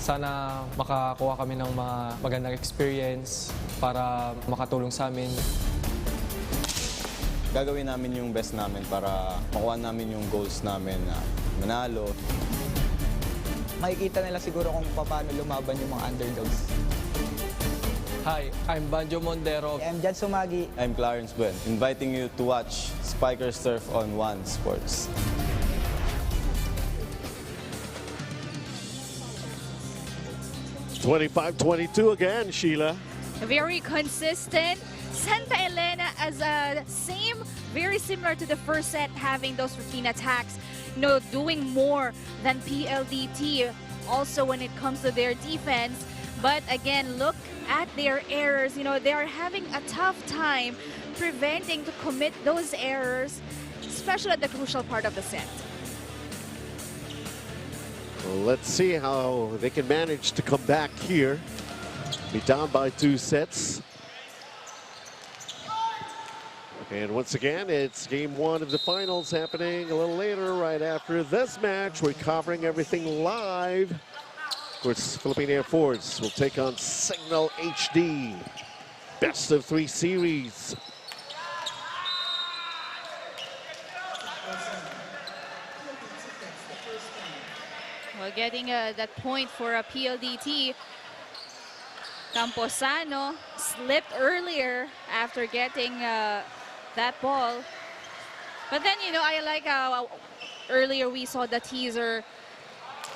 Sana makakuha kami ng mga magandang experience para makatulong sa amin. Gagawin namin yung best namin para makuha namin yung goals namin na manalo. Makikita nila siguro kung paano lumaban yung mga underdogs. Hi, I'm Banjo Mondero. I'm Jad Sumagi. I'm Clarence Buen, inviting you to watch Spikers Turf on One Sports. (25-22) again, Sheila. Very consistent. Santa Elena as a very similar to the first set, having those routine attacks, doing more than PLDT also when it comes to their defense. But again, look at their errors. They are having a tough time preventing to commit those errors, especially at the crucial part of the set. Well, let's see how they can manage to come back here. Be down by 2 sets. And once again, it's game 1 of the finals happening a little later, right after this match. We're covering everything live. Of course, Philippine Air Force will take on Signal HD. Best of 3 series. Well, getting that point for a PLDT. Camposano slipped earlier after getting that ball. But then, I like how earlier we saw the teaser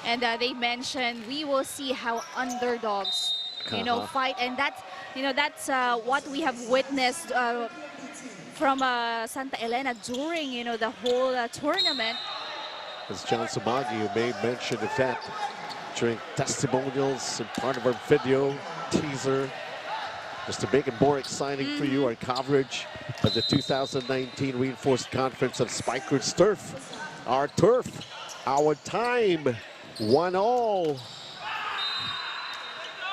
and they mentioned we will see how underdogs, fight. And that's what we have witnessed from Santa Elena during, the whole tournament. As John Samagi, who made mention of that during testimonials and part of our video teaser, just to make it more exciting for you, our coverage of the 2019 Reinforced Conference of Spikers Turf. Our turf, our time, 1-all.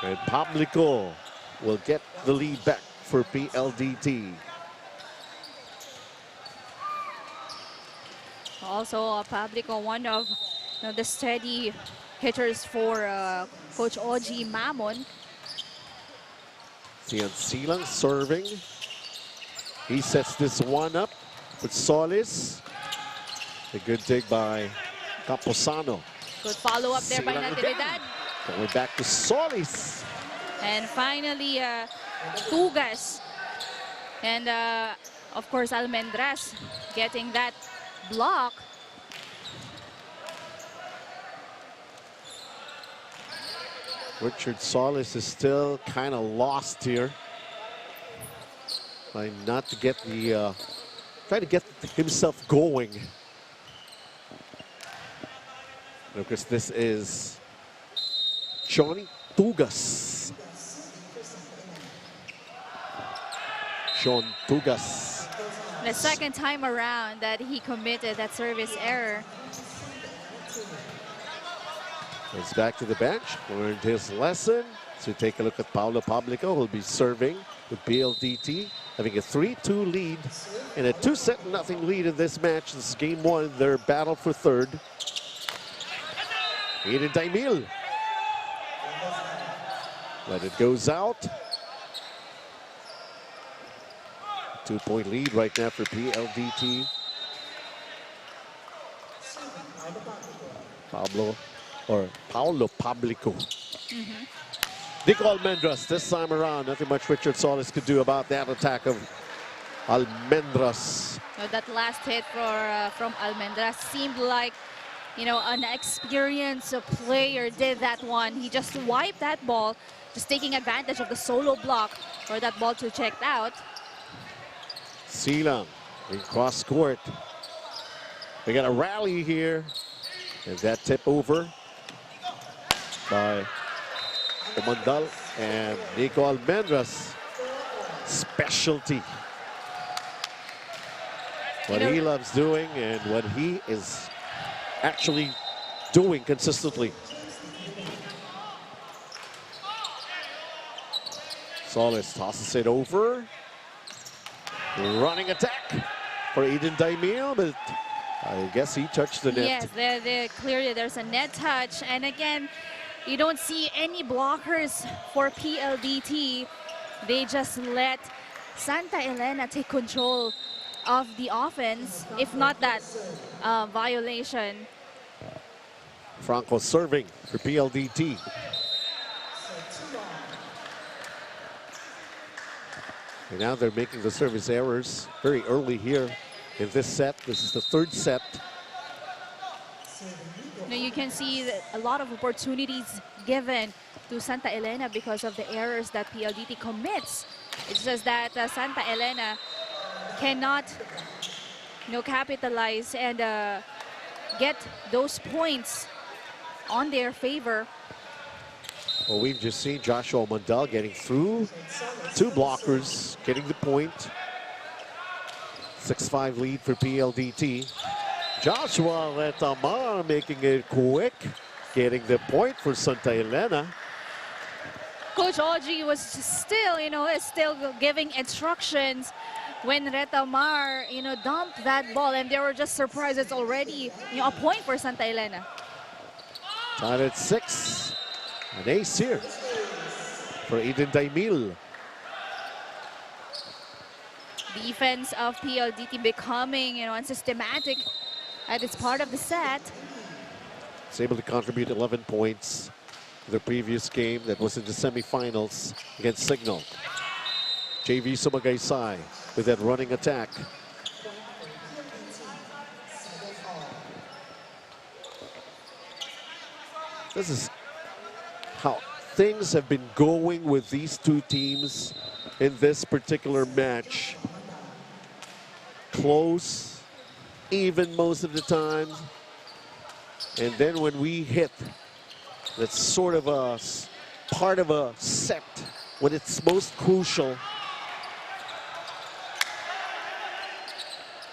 And Pablico will get the lead back for PLDT. Also, Pablico, one of the steady hitters for Coach Oji Mamon. Sian Silang serving. He sets this one up with Solis. A good dig by Camposano. Good follow-up there by Natividad. Going back to Solis. And finally, Tugas. And, of course, Almendras getting that block. Richard Solis is still kind of lost here. Trying not to get trying to get himself going. Because this is Johnny Tugas. Sean Tugas. The second time around that he committed that service error. Goes back to the bench, learned his lesson. So take a look at Paulo Pablico, who'll be serving with PLDT, having a 3-2 lead and a 2-0 lead in this match. This is game 1, their battle for third. Aiden Daimil. But it goes out. 2-point lead right now for PLDT. Paulo Pablico. Nico Almendras this time around. Nothing much Richard Solis could do about that attack of Almendras. That last hit from Almendras seemed like, an experienced player did that one. He just wiped that ball, just taking advantage of the solo block for that ball to check out. Silang in cross court. We got a rally here. And that tip over by Umandal and Nico Almendras. Specialty. What he loves doing and what he is actually doing consistently. Solis tosses it over. Running attack for Aiden Daimil, but I guess he touched the net. Yes, clearly there's a net touch. And again, You don't see any blockers for PLDT. They just let Santa Elena take control of the offense, if not that violation. Franco serving for PLDT. And now they're making the service errors very early here in this set. This is the third set. Now you can see that a lot of opportunities given to Santa Elena because of the errors that PLDT commits. It's just that Santa Elena cannot, capitalize and get those points on their favor. Well, we've just seen Joshua Mundell getting through. Two blockers, getting the point. 6-5 lead for PLDT. Joshua Letamar making it quick, getting the point for Santa Elena. Coach Oji was still, still giving instructions when Retamar, dumped that ball, and they were just surprised it's already, a point for Santa Elena. Tied at 6. An ace here for Aiden Daimil. Defense of PLDT becoming, unsystematic at this part of the set. It's able to contribute 11 points to the previous game that was in the semifinals against Signal. JV Sumagaysay with that running attack. This is how things have been going with these two teams in this particular match. Close, even most of the time. And then when we hit, that's sort of a part of a set when it's most crucial.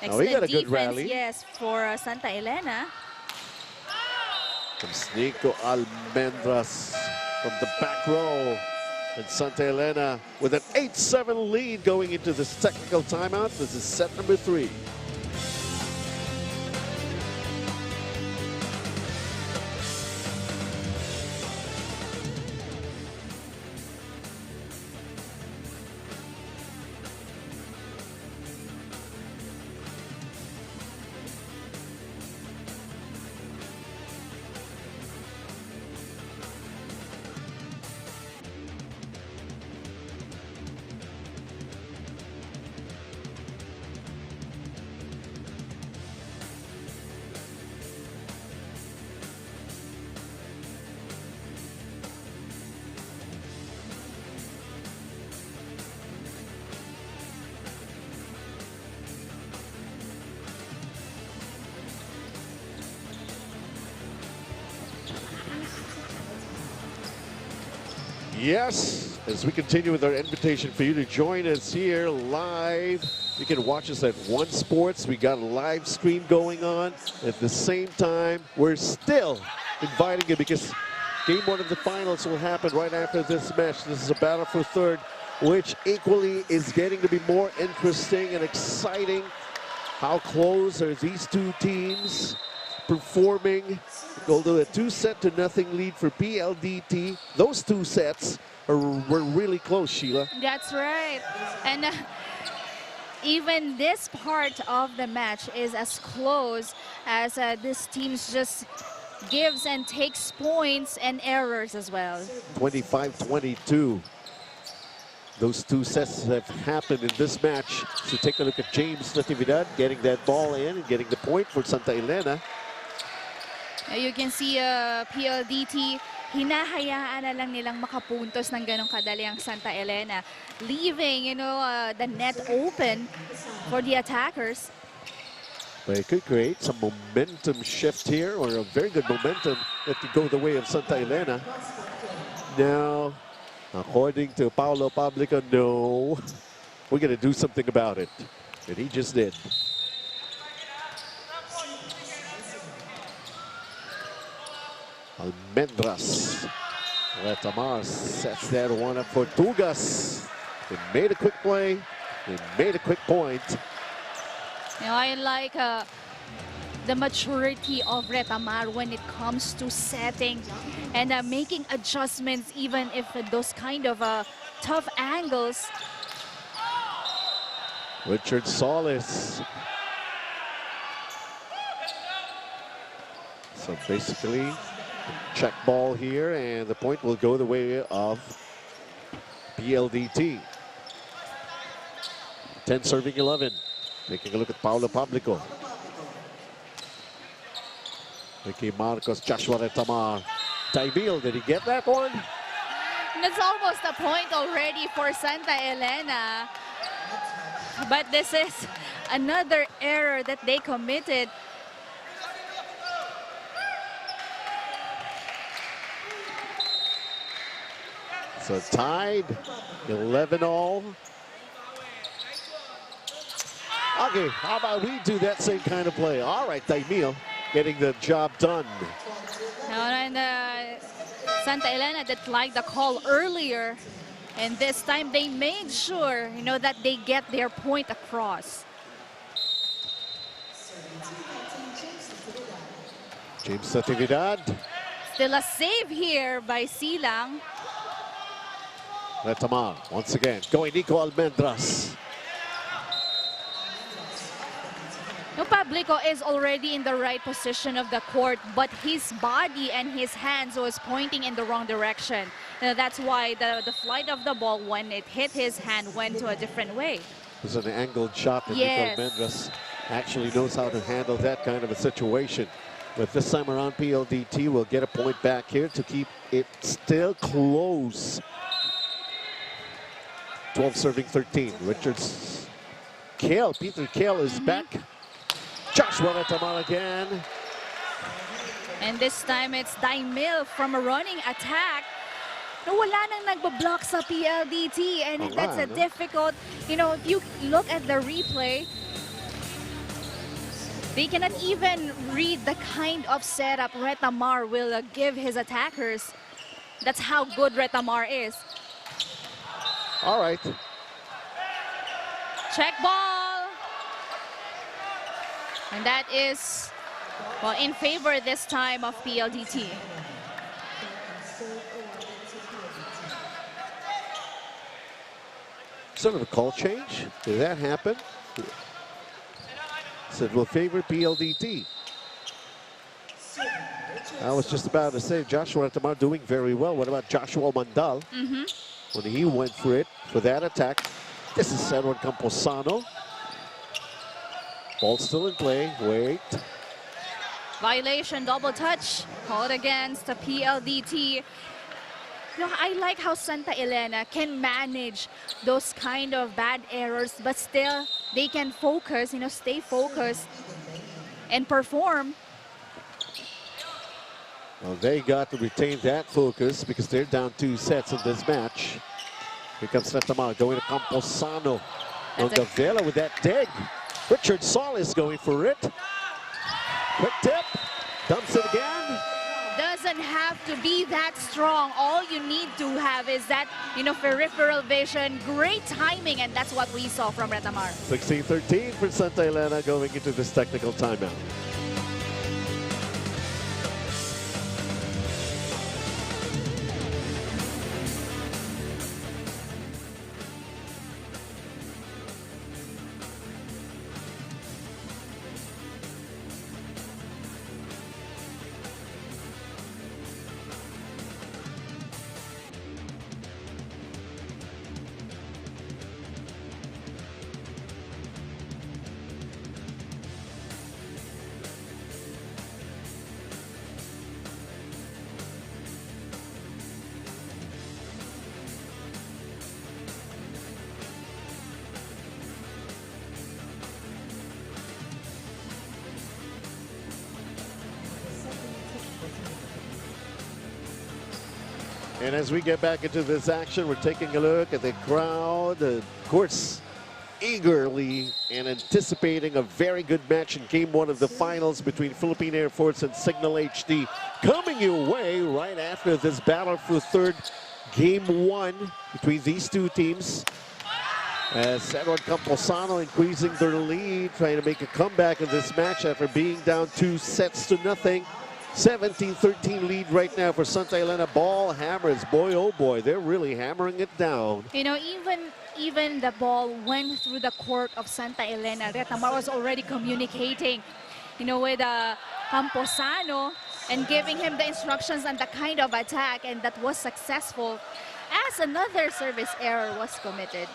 Excellent we got a good defense, rally. yes, for Santa Elena. From Nico Almendras from the back row. And Santa Elena with an 8-7 lead going into this technical timeout. This is set number 3. Yes, as we continue with our invitation for you to join us here live. You can watch us at One Sports. We got a live stream going on. At the same time, we're still inviting you because game 1 of the finals will happen right after this match. This is a battle for third, which equally is getting to be more interesting and exciting. How close are these two teams performing? Although a 2-0 lead for PLDT, those two sets were really close, Sheila. That's right. And even this part of the match is as close as this team just gives and takes points and errors as well. 25-22. Those two sets have happened in this match. So take a look at James Natividad getting that ball in and getting the point for Santa Elena. You can see PLDT, hinahayaan na lang nilang makapuntos ng ganong kadali ang Santa Elena, leaving, the net open for the attackers. But it could create some momentum shift here, or a very good momentum that could go the way of Santa Elena. Now, according to Paolo Pablica, no, we're going to do something about it. And he just did. Almendras. Retamar sets that one up for Tugas. They made a quick play. They made a quick point. I like the maturity of Retamar when it comes to setting and making adjustments, even if those kind of tough angles. Richard Solis. So basically, check ball here, and the point will go the way of PLDT. 10 serving 11. Taking a look at Paulo Publico. Ricky Marcos, Joshua Retamar. Taimil, did he get that one? That's almost a point already for Santa Elena. But this is another error that they committed. So tied, 11-all. Okay, how about we do that same kind of play? All right, Taimil getting the job done. And Santa Elena did like the call earlier. And this time they made sure, that they get their point across. James Natividad. Still a save here by Silang. Retamar, once again, going Nico Almendras. Publico is already in the right position of the court, but his body and his hands was pointing in the wrong direction. That's why the flight of the ball, when it hit his hand, went to a different way. It was an angled shot, and Yes. Nico Almendras actually knows how to handle that kind of a situation. But this time around, PLDT will get a point back here to keep it still close. 12 serving 13. Richards. Peter Kale is back. Joshua Retamar again. And this time it's Daimil from a running attack. Wala nang nagbablock sa PLDT, and that's a difficult, if you look at the replay, they cannot even read the kind of setup Retamar will give his attackers. That's how good Retamar is. All right. Check ball. And that is, in favor this time of PLDT. Sort of a call change. Did that happen? Said will favor PLDT. I was just about to say Joshua Retamar doing very well. What about Joshua Mandal? When he went for it for that attack. This is Edward Camposano. Ball still in play. Wait. Violation, double touch, called against the PLDT. I like how Santa Elena can manage those kind of bad errors, but still they can focus, stay focused and perform. Well, they got to retain that focus because they're down 2 sets in this match. Here comes Retamar going to Camposano. On the Vela with that dig. Richard Solis going for it. Quick tip. Dumps it again. Doesn't have to be that strong. All you need to have is that, peripheral vision, great timing, and that's what we saw from Retamar. 16-13 for Santa Elena going into this technical timeout. And as we get back into this action, we're taking a look at the crowd, of course, eagerly and anticipating a very good match in Game 1 of the finals between Philippine Air Force and Signal HD. Coming your way right after this battle for third Game 1 between these two teams. As Edward Camposano increasing their lead, trying to make a comeback in this match after being down 2-0. 17-13 lead right now for Santa Elena Ball Hammers. Boy, oh boy, they're really hammering it down. You know, even the ball went through the court of Santa Elena. Retamar was already communicating, you know, with Camposano and giving him the instructions on the kind of attack, and that was successful as another service error was committed.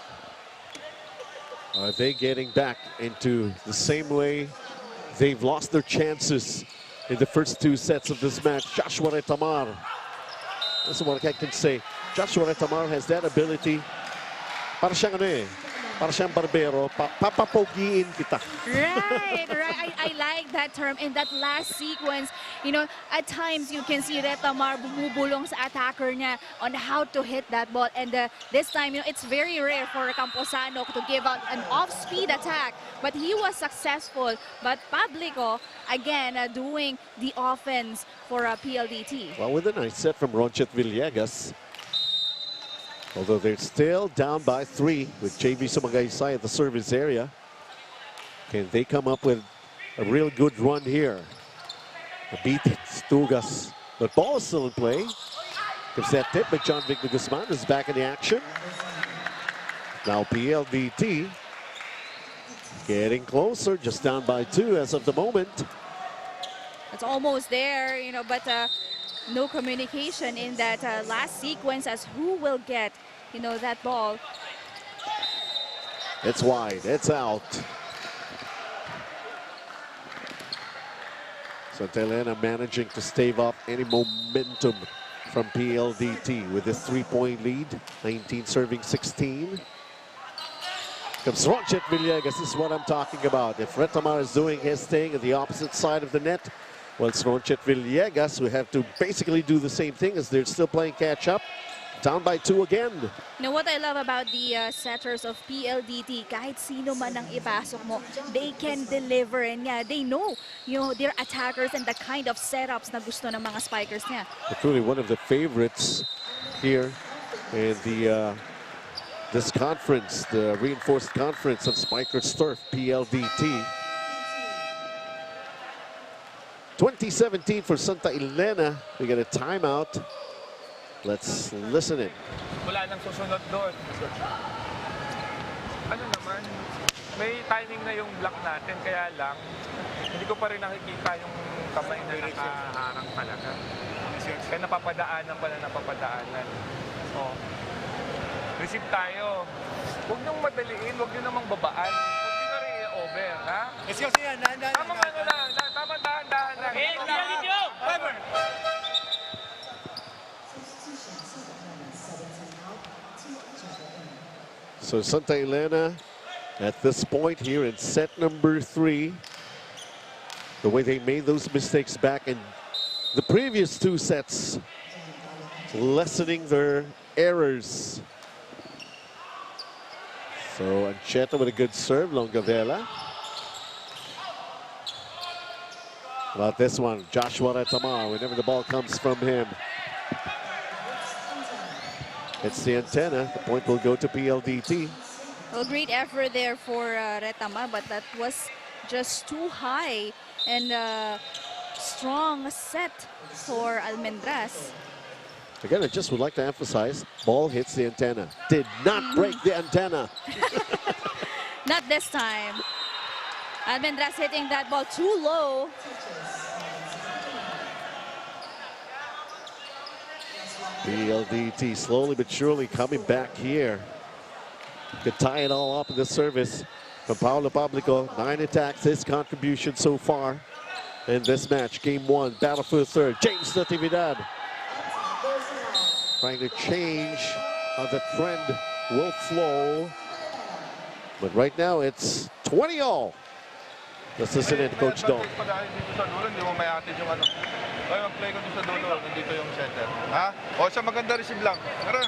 Are they getting back into the same way they've lost their chances in the first 2 sets of this match? Joshua Retamar. That's what I can say. Joshua Retamar has that ability. Para siyang ano eh, para siyang barbero, papapogiin kita. Right, right. I like that term. In that last sequence, you know, at times you can see Retamar bumubulong sa attacker niya on how to hit that ball. And this time, you know, it's very rare for Camposano to give out an off-speed attack. But he was successful. But Pablico, again, doing the offense for PLDT. Well, with a nice set from Ronchet Villegas. Although they're still down by 3 with JV Sumagaysay at the service area. Can they come up with a real good run here? A beat Stugas. But ball is still in play. Gives that tip, but John Victor Guzman is back in the action. Now PLDT getting closer, just down by 2 as of the moment. It's almost there, you know, but no communication in that last sequence as who will get, you know, that ball. It's wide, it's out. Santa Elena managing to stave off any momentum from PLDT with this 3-point lead. 19 serving 16. Comes Ronchet Villegas, this is what I'm talking about. If Retamar is doing his thing at the opposite side of the net, well, it's Ronchet Villegas who have to basically do the same thing as they're still playing catch up. Down by 2 again. You know what I love about the setters of PLDT, kahit sino man ang ipasok mo, they can deliver, and yeah, they know, you know, their attackers and the kind of setups na gusto ng mga spikers niya. Truly one of the favorites here in the this conference, the reinforced conference of Spikers Turf, PLDT. 2017 for Santa Elena. We get a timeout. Let's listen in. Wala nang susunod doon. Ano naman, may timing na yung block natin, kaya lang, hindi ko pa rin nakikita yung kamay na nakaharang talaga. Kaya napapadaanan. Oh. Receive tayo. Huwag niyong madaliin, huwag niyo namang babaan. Huwag niyo na rin i-over, ha? Let's go, siya. Tamang ano lang, tamang dahan-dahan lang. Fibr! So Santa Elena at this point here in set number 3, the way they made those mistakes back in the previous 2 sets, lessening their errors. So Ancheta with a good serve, Longavela. About this one, Joshua Retamar, whenever the ball comes from him. It's the antenna. The point will go to PLDT. Well, great effort there for Retamar, but that was just too high, and strong set for Almendras. Again, I just would like to emphasize, ball hits the antenna. Did not break the antenna. Not this time. Almendras hitting that ball too low. PLDT slowly but surely coming back here. Could tie it all up in the service from Paulo Pablico. 9 attacks, his contribution so far in this match. Game 1, battle for the third. James Natividad trying to change how the trend will flow. But right now it's 20-all. Let's listen in to Coach Dong. Ay, mag-play ko doon sa dulo. Nandito yung center. Ha? O, sa maganda receive lang. Tara.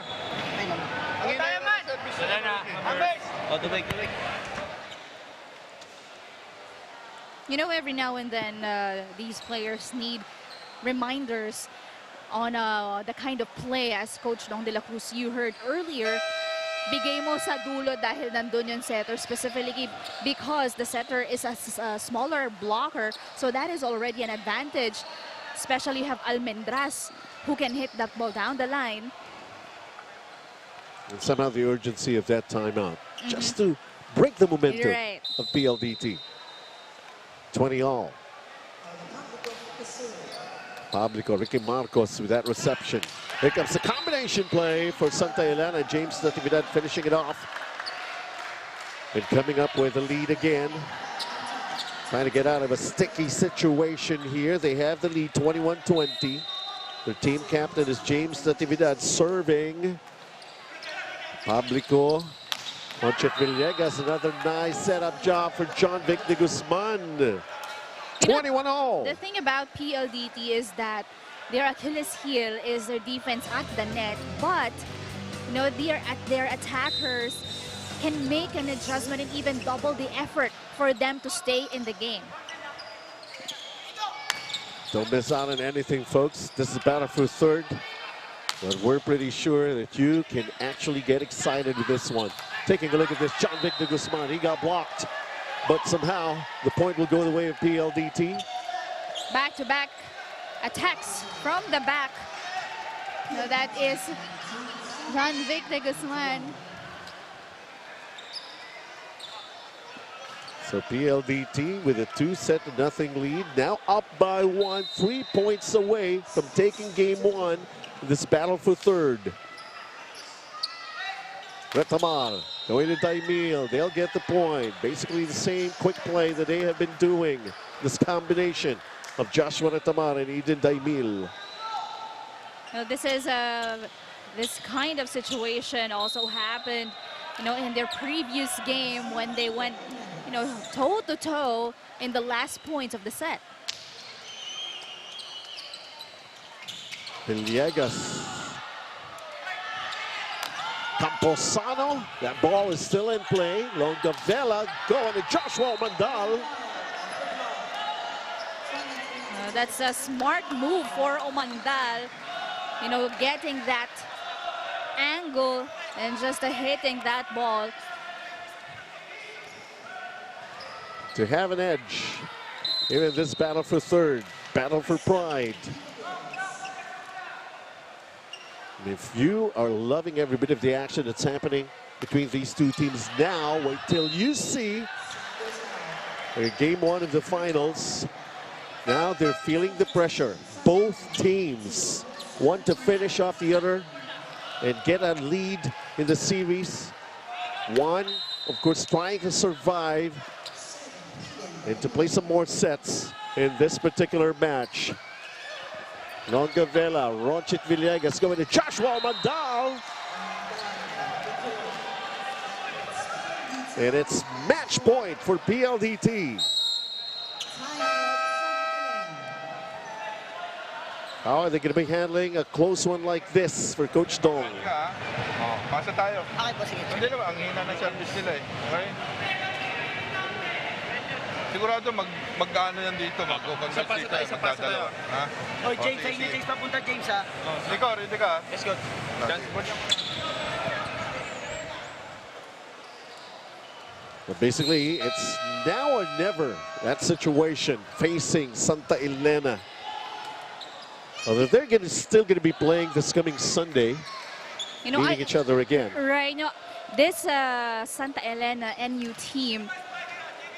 Ang ina yung service. You know, every now and then, these players need reminders on the kind of play, as Coach Dong de la Cruz you heard earlier. bigay mo sa dulo dahil nandun yung setter, specifically because the setter is a smaller blocker, so that is already an advantage. Especially you have Almendras who can hit that ball down the line. And somehow the urgency of that timeout, just to break the momentum of PLDT. 20 all. Pablico, Ricky Marcos with that reception. Here comes the combination play for Santa Elena. James Natividad finishing it off. And coming up with a lead again. Trying to get out of a sticky situation here. They have the lead 21-20. Their team captain is James Natividad serving. Pablico. Conchit Villegas, another nice setup job for John Vic de Guzman. 21 all. The thing about PLDT is that their Achilles heel is their defense at the net, but you know their attackers can make an adjustment and even double the effort for them to stay in the game. Don't miss out on anything, folks. This is battle for third, but we're pretty sure that you can actually get excited with this one. Taking a look at this, John Vic de Guzman, he got blocked, but somehow the point will go the way of PLDT. Back-to-back attacks from the back. So that is John Vic de Guzman. So PLDT with a 2-0 lead, now up by 1, 3 points away from taking game 1 in this battle for third. Retamar going to Daimil, they'll get the point. Basically the same quick play that they have been doing. This combination of Joshua Retamar and Eden Daimil. Now this is this kind of situation also happened, you know, in their previous game when they went, you know, toe-to-toe in the last points of the set. Villegas. Camposano, that ball is still in play. Longavela going to Joshua Omandal. That's a smart move for Omandal, you know, getting that angle and just hitting that ball. To have an edge here in this battle for third, battle for pride. And if you are loving every bit of the action that's happening between these two teams now, wait till you see game 1 of the finals. Now they're feeling the pressure. Both teams want to finish off the other and get a lead in the series. One, of course, trying to survive and to play some more sets in this particular match. Longavela, Ronchit Villegas going to Joshua Mandal. And it's match point for PLDT. How are they going to be handling a close one like this for Coach Dong? Pasa tayo. Okay po, sige. Hindi naman, ang hina ng service nila eh. Okay? Sigurado mag-ano yan dito, mag-convert dito, magdadalawa. Ha? Oh, James, sa inyo, James, papunta, James, ha? Ready ka? Let's go. But basically, it's now or never, that situation facing Santa Elena. Although they're still going to be playing this coming Sunday, you know, meeting each other again. Right. You know, this Santa Elena NU team,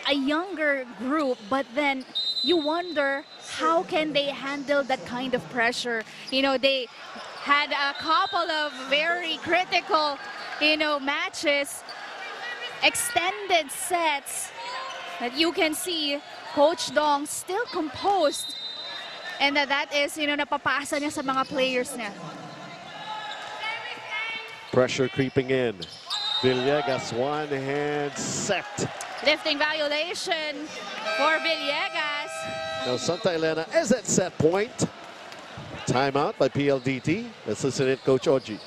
a younger group, but then you wonder how can they handle that kind of pressure. You know, they had a couple of very critical, you know, matches, extended sets that you can see Coach Dong still composed. And that is, you know, napapasa niya sa mga players niya. Pressure creeping in. Villegas, one hand set. Lifting violation for Villegas. Now Santa Elena is at set point. Timeout by PLDT. Let's listen to Coach Oji.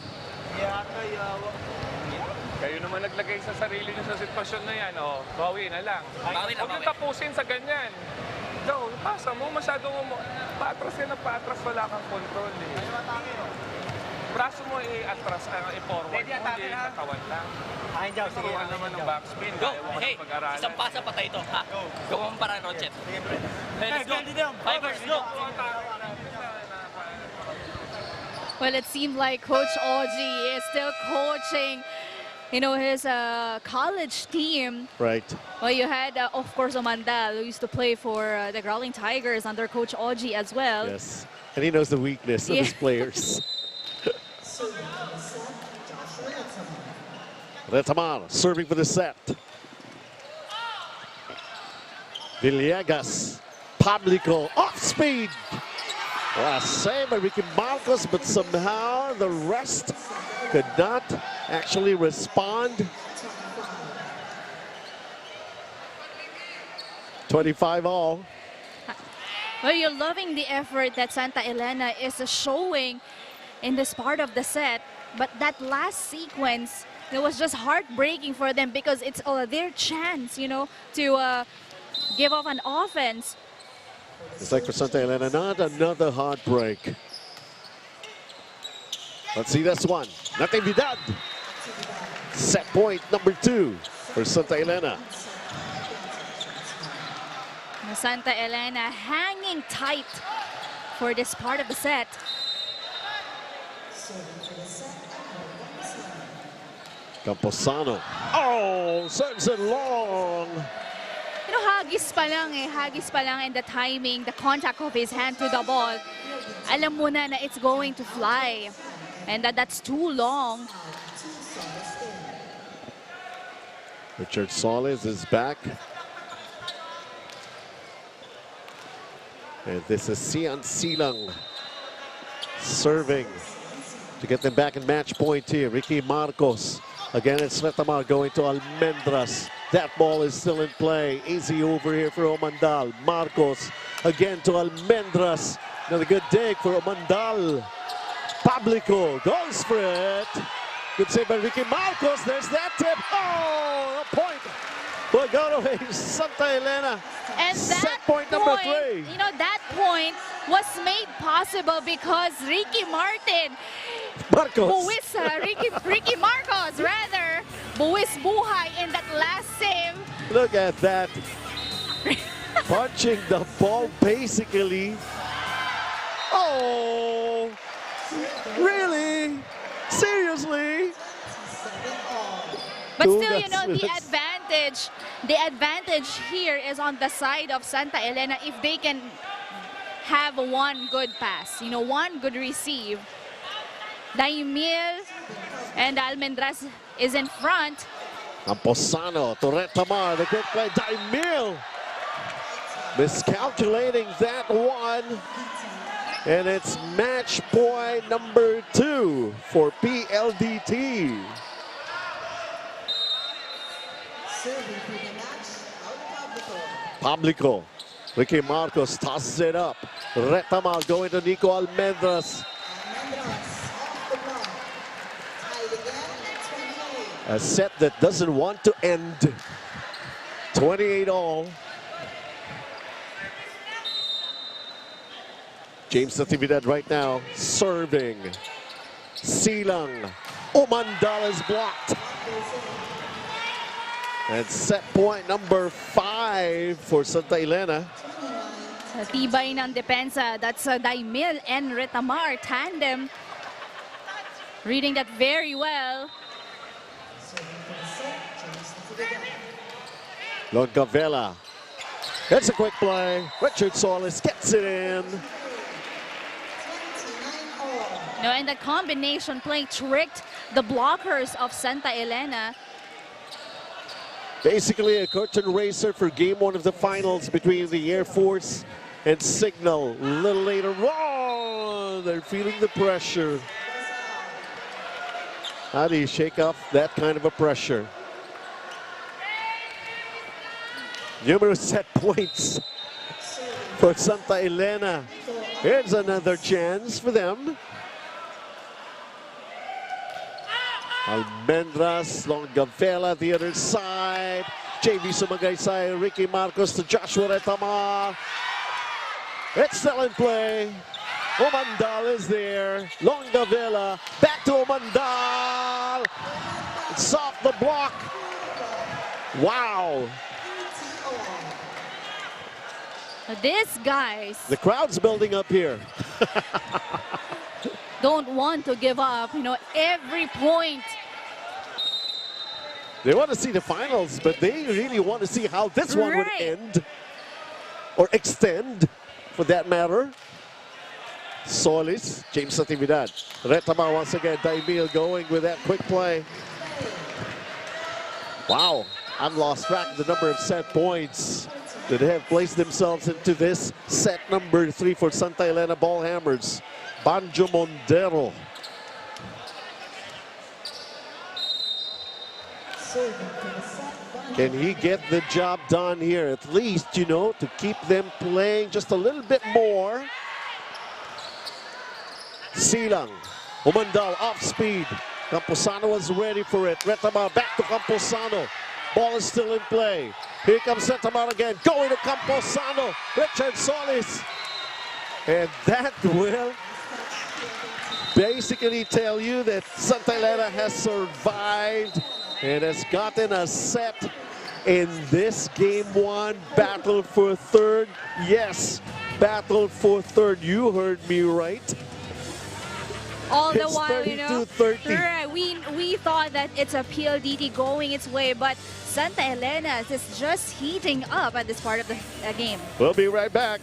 Kayo naman naglagay sa sarili niyo sa sitwasyon na yan. O, bawi na lang. Huwag yung tapusin sa ganyan. No, pasa mo, masyadong paatras yan na paatras, wala kang control eh. braso mo i-atras, i-forward mo, hindi katawan lang. Turuan naman ng backspin. Go! Kaya mo Hey! ng pag-aralan. Isang pasa patay ito, ha? Go mo para, Roger. Hey, let's go! Fibers, go! Well, it seemed like Coach Oji is still coaching, you know, his college team. Right. Well, you had, of course, Omandal, who used to play for the Growling Tigers under Coach Oji as well. Yes. And he knows the weakness of his players. Retamar serving for the set. Villegas, Pablico, off speed. Save by Ricky Marcos, but somehow the rest could not actually respond. 25 all. Well, you're loving the effort that Santa Elena is showing in this part of the set, but that last sequence, it was just heartbreaking for them because it's their chance, you know, to give off an offense. It's like for Santa Elena, not another heartbreak. Let's see this one. Natividad. Set point number 2 for Santa Elena. Santa Elena hanging tight for this part of the set. Camposano. Oh, serves it long. You know, hagis pa lang and the timing, the contact of his hand to the ball. Alam mo na it's going to fly. And that's too long. Richard Solis is back. And this is Sian Silang serving to get them back in match point here. Ricky Marcos. Again, it's Retamar going to Almendras. That ball is still in play. Easy over here for Omandal. Marcos again to Almendras. Another good dig for Omandal. Pablico goes for it. Good save by Ricky Marcos. There's that tip. Oh, a point. Well, go away, Santa Elena. And that set point number 3. You know, that point was made possible because Ricky Martin, Marcos. Ricky Marcos, rather, buwis buhay in that last save. Look at that. Punching the ball, basically. Oh, really? Seriously? But still, you know, the advantage here is on the side of Santa Elena if they can have one good pass, you know, one good receive. Daimil and Almendras is in front. Camposano to Retamar, the good play. Daimil miscalculating that one. And it's match point number 2 for PLDT. Pablico. Ricky Marcos tosses it up. Retamar going to Nico Almendras. A set that doesn't want to end. 28 all. James Natividad right now serving. Silang. Omandal is blocked. And set point number 5 for Santa Elena. Sa tibay ng depensa, that's Daimil and Retamar tandem. Reading that very well. Longavela. It's a quick play. Richard Solis gets it in. No, and the combination play tricked the blockers of Santa Elena. Basically a curtain raiser for game 1 of the finals between the Air Force and Signal. A little later on, they're feeling the pressure. How do you shake off that kind of a pressure? Numerous set points for Santa Elena. Here's another chance for them. Almendras, Longavela, the other side. JV Sumagaysay, Ricky Marcos to Joshua Retamar. It's still in play. Umandal is there. Longavilla. Back to Umandal. It's off the block. Wow. These guys The crowd's building up here. don't want to give up, every point. They want to see the finals, but they really want to see how this one would Right. end. Or extend, for that matter. Solis, James Natividad. Retama once again, Daimil going with that quick play. Wow, I've lost track of the number of set points that have placed themselves into this set number 3 for Santa Elena Ball Hammers. Banjo Mondero. Can he get the job done here? At least, to keep them playing just a little bit more. Silang, Umandal off speed. Camposano was ready for it. Retama back to Camposano. Ball is still in play. Here comes Retama again. Going to Camposano. Richard Solis. And that will basically tell you that Santa Elena has survived and has gotten a set in this game 1 battle for third. Yes, battle for third. You heard me right. All the It's while, 32-30. right, we thought that it's a PLDT going its way, but Santa Elena is just heating up at this part of the game. We'll be right back.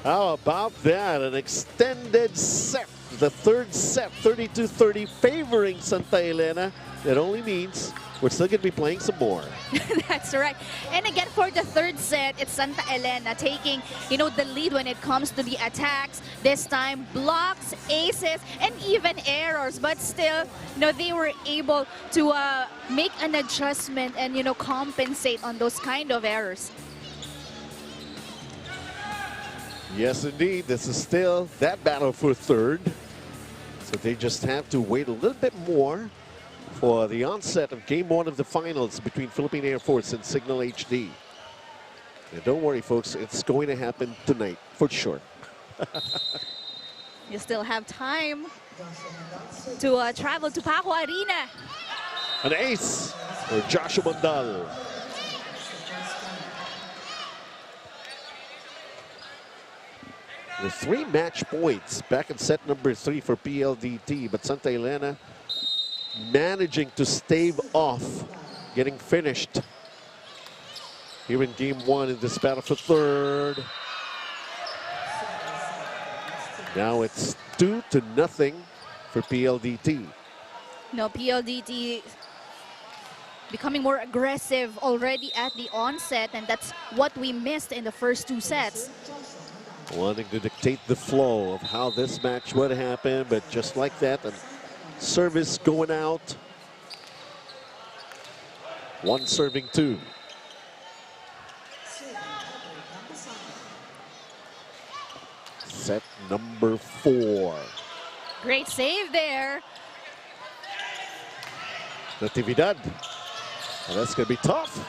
How about that? An extended set. The third set, 32-30, favoring Santa Elena. That only means we're still going to be playing some more. That's right. And again, for the third set, it's Santa Elena taking, the lead when it comes to the attacks. This time, blocks, aces, and even errors. But still, they were able to make an adjustment and, compensate on those kind of errors. Yes, indeed. This is still that battle for third. So they just have to wait a little bit more for the onset of game 1 of the finals between Philippine Air Force and Signal HD. And don't worry, folks, it's going to happen tonight for sure. You still have time to travel to Paco Arena. An ace for Joshua Mandal. The 3 match points back in set number 3 for PLDT, but Santa Elena managing to stave off getting finished here in game 1 in this battle for third. Now it's 2-0 for PLDT. No, PLDT becoming more aggressive already at the onset, and that's what we missed in the first 2 sets. Wanting to dictate the flow of how this match would happen, but just like that, a service going out. 1 serving 2. Set number 4. Great save there. Natividad. And that's going to be tough.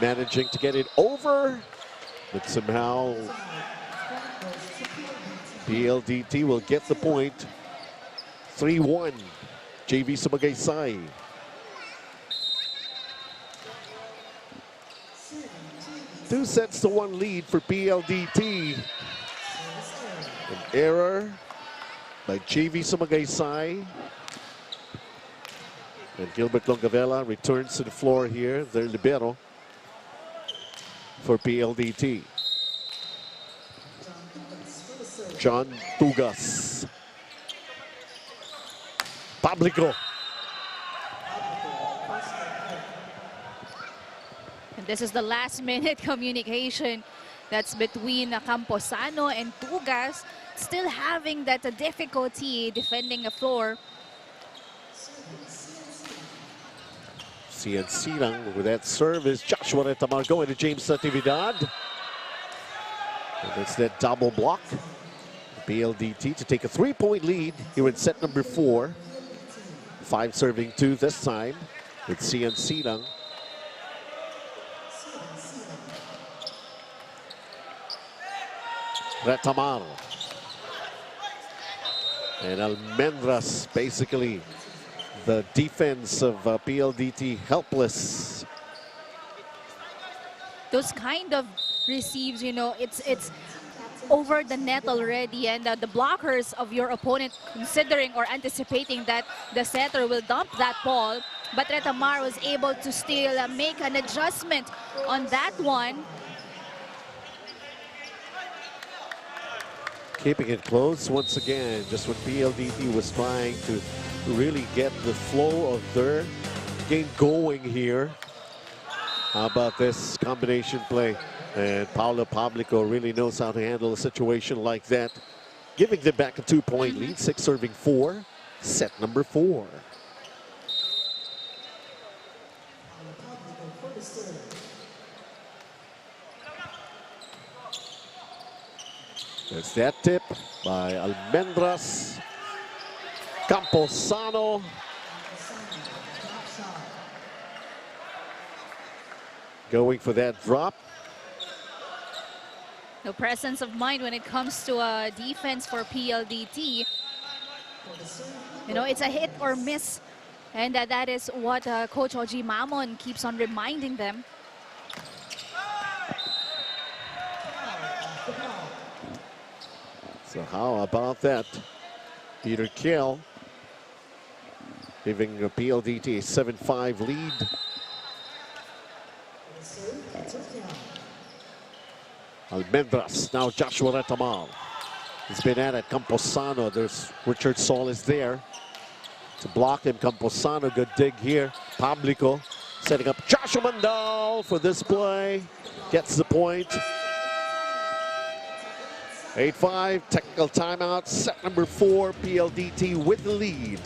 Managing to get it over, but somehow PLDT will get the point. 3-1, JV Sumagaysay. Two sets to 1 lead for PLDT. An error by JV Sumagaysay. And Gilbert Longavela returns to the floor here, their libero for PLDT. John Tugas. Pablico. And this is the last minute communication that's between Camposano and Tugas, still having that difficulty defending the floor. CNC lang with that service. Joshua Retamar going to James Natividad. And it's that double block. PLDT to take a 3-point lead here in set number 4. 5 serving 2 this time with CNC lang. Retamar. And Almendras basically the defense of PLDT helpless. Those kind of receives, you know, it's over the net already, and the blockers of your opponent considering or anticipating that the setter will dump that ball, but Retamar was able to still make an adjustment on that one. Keeping it close once again, just when PLDT was trying to really get the flow of their game going here. How about this combination play? And Paulo Pablico really knows how to handle a situation like that. Giving them back a 2-point lead, 6 serving 4, set number 4. There's that tip by Almendras. Camposano. Going for that drop. No presence of mind when it comes to defense for PLDT. You know, it's a hit or miss. And that is what Coach Oji Mamon keeps on reminding them. So how about that? Peter Kiel giving PLDT a 7-5 lead. Almendras, now Joshua Retamar. He's been at it, Camposano. There's Richard Solis there to block him. Camposano, good dig here. Pablico setting up Joshua Mandal for this play. Gets the point. 8-5, technical timeout, set number 4, PLDT with the lead.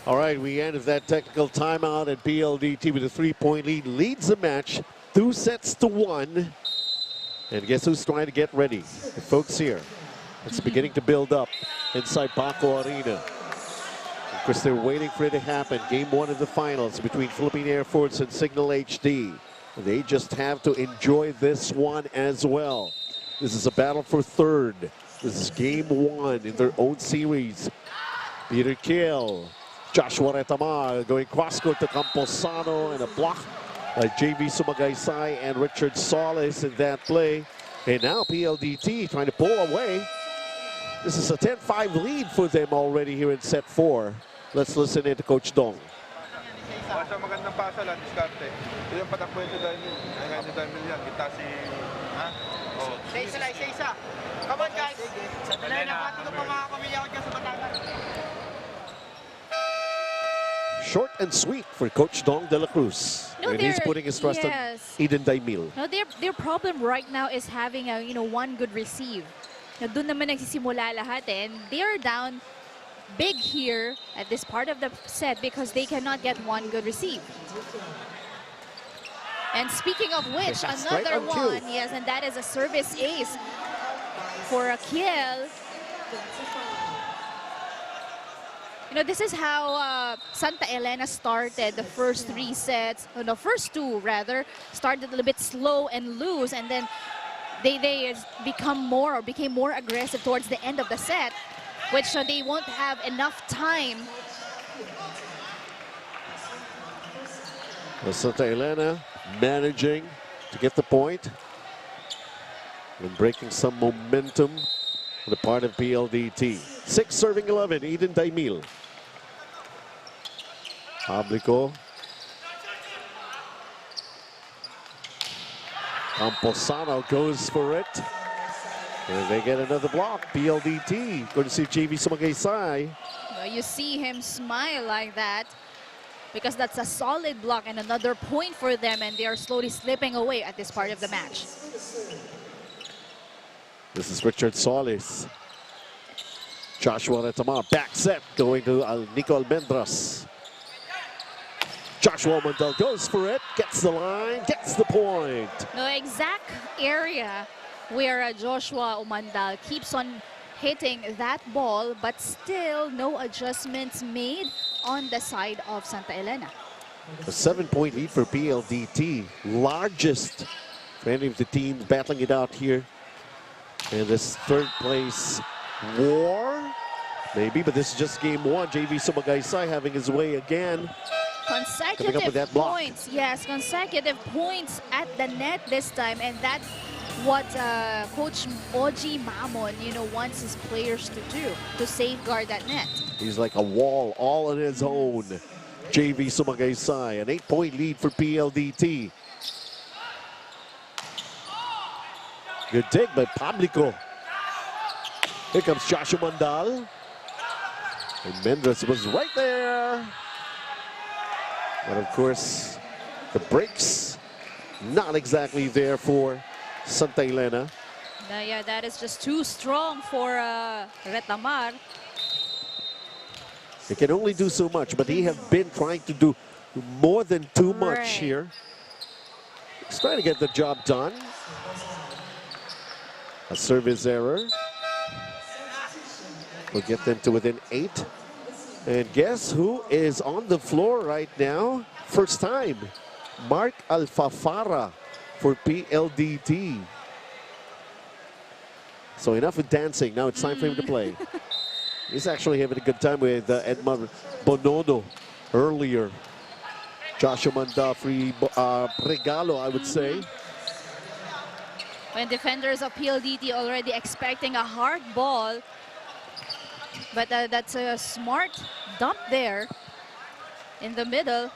All right, we ended that technical timeout, and PLDT with a 3-point lead leads the match 2-1. And guess who's trying to get ready? The folks here. It's beginning to build up inside Paco Arena. Of course, they're waiting for it to happen. Game 1 of the finals between Philippine Air Force and Signal HD. They just have to enjoy this one as well. This is a battle for third. This is game 1 in their own series. Peter Kiel, Joshua Retamar going cross-court to Camposano, and a block by JV Sumagaysay and Richard Solis in that play. And now PLDT trying to pull away. This is a 10-5 lead for them already here in set 4. Let's listen in to Coach Dong. Basta magandang pasa lang, diskarte. Ito yung patakbo ito dahil yan. Kita si... Ha? Oh. Isa. Come on, guys. Nabati ko pa mga pamilya ko dyan sa Batangas. Short and sweet for Coach Dong de la Cruz. No, and he's putting his trust on Eden Daimil. No, their problem right now is having a one good receive. Now, doon naman nagsisimula lahat, and they are down big here at this part of the set because they cannot get one good receive. And speaking of which, another one, yes, and that is a service ace for Kiel. This is how Santa Elena started the first 3 sets, the first 2 rather, started a little bit slow and loose, and then they became more aggressive towards the end of the set, which they won't have enough time. Well, Santa Elena managing to get the point and breaking some momentum on the part of PLDT. 6 serving 11, Eden Daimil. Pablico. Camposano goes for it. And they get another block. PLDT going to see JV Sumagaysay. You see him smile like that because that's a solid block and another point for them, and they are slowly slipping away at this part of the match. This is Richard Solis. Joshua Retamar, back set, going to Nico Almendras. Joshua Mandal goes for it, gets the line, gets the point. The exact area where Joshua Umandal keeps on hitting that ball, but still no adjustments made on the side of Santa Elena. A 7-point lead for PLDT, largest for any of the teams battling it out here. And this third place war, maybe, but this is just game 1. JV Sumagaysay having his way again. Consecutive points, yes, consecutive points at the net this time, and that's what Coach Oji Mamon, wants his players to do, to safeguard that net. He's like a wall all on his own. JV Sumagaysay, an 8-point lead for PLDT. Good dig by Pablico. Here comes Joshua Mandal. And Mendres was right there. But of course, the breaks not exactly there for Santa Elena. Yeah, that is just too strong for Retamar. He can only do so much, but he have been trying to do more than too much here. He's trying to get the job done. A service error will get them to within 8. And guess who is on the floor right now? First time, Mark Alfafara for PLDT. So enough with dancing, now it's time for him to play. He's actually having a good time with Edmar Bonodo earlier. Joshua Manda, free regalo, I would say. When defenders of PLDT already expecting a hard ball, but that's a smart dump there in the middle.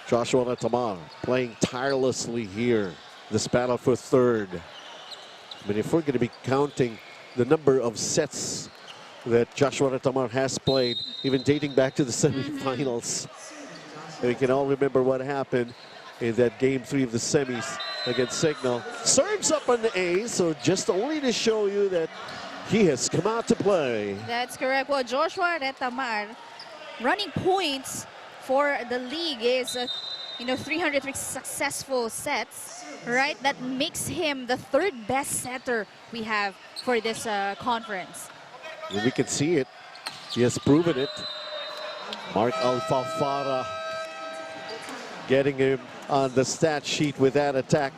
Joshua Retamar playing tirelessly here. This battle for third. But if we're going to be counting the number of sets that Joshua Retamar has played, even dating back to the semifinals, we can all remember what happened in that game 3 of the semis against Signal. Serves up on the A, so just only to show you that he has come out to play. That's correct. Well, Joshua Retamar, running points for the league is, 303 successful sets, right? That makes him the third best setter we have for this conference. And we can see it. He has proven it. Mark Alfafara getting him on the stat sheet with that attack.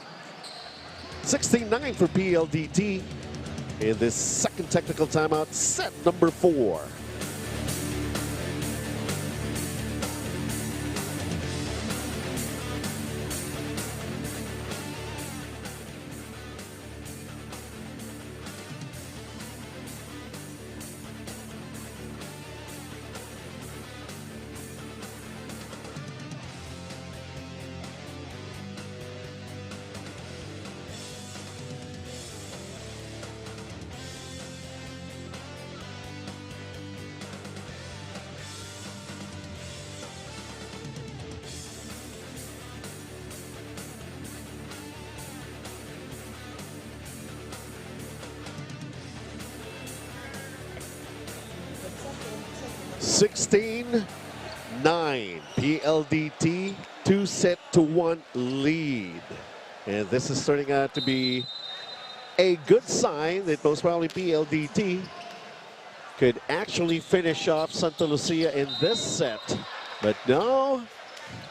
16-9 for PLDT in this second technical timeout, set number 4. (16-9). PLDT 2-1 lead. And this is turning out to be a good sign that most probably PLDT could actually finish off Santa Lucia in this set. But no,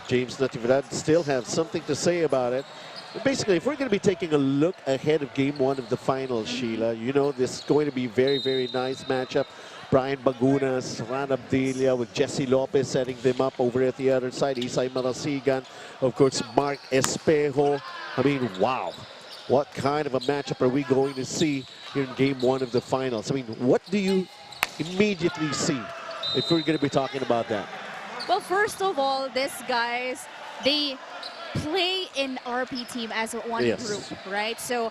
James Natividad still have something to say about it. But basically, if we're going to be taking a look ahead of game 1 of the finals, Sheila, you know this is going to be very, very nice matchup. Brian Bagunas, Ran Abdilia with Jesse Lopez setting them up over at the other side. Isay Marasigan, of course, Mark Espejo. I mean, wow. What kind of a matchup are we going to see here in game 1 of the finals? I mean, what do you immediately see if we're going to be talking about that? Well, first of all, these guys, they play in RP team as one group, right? So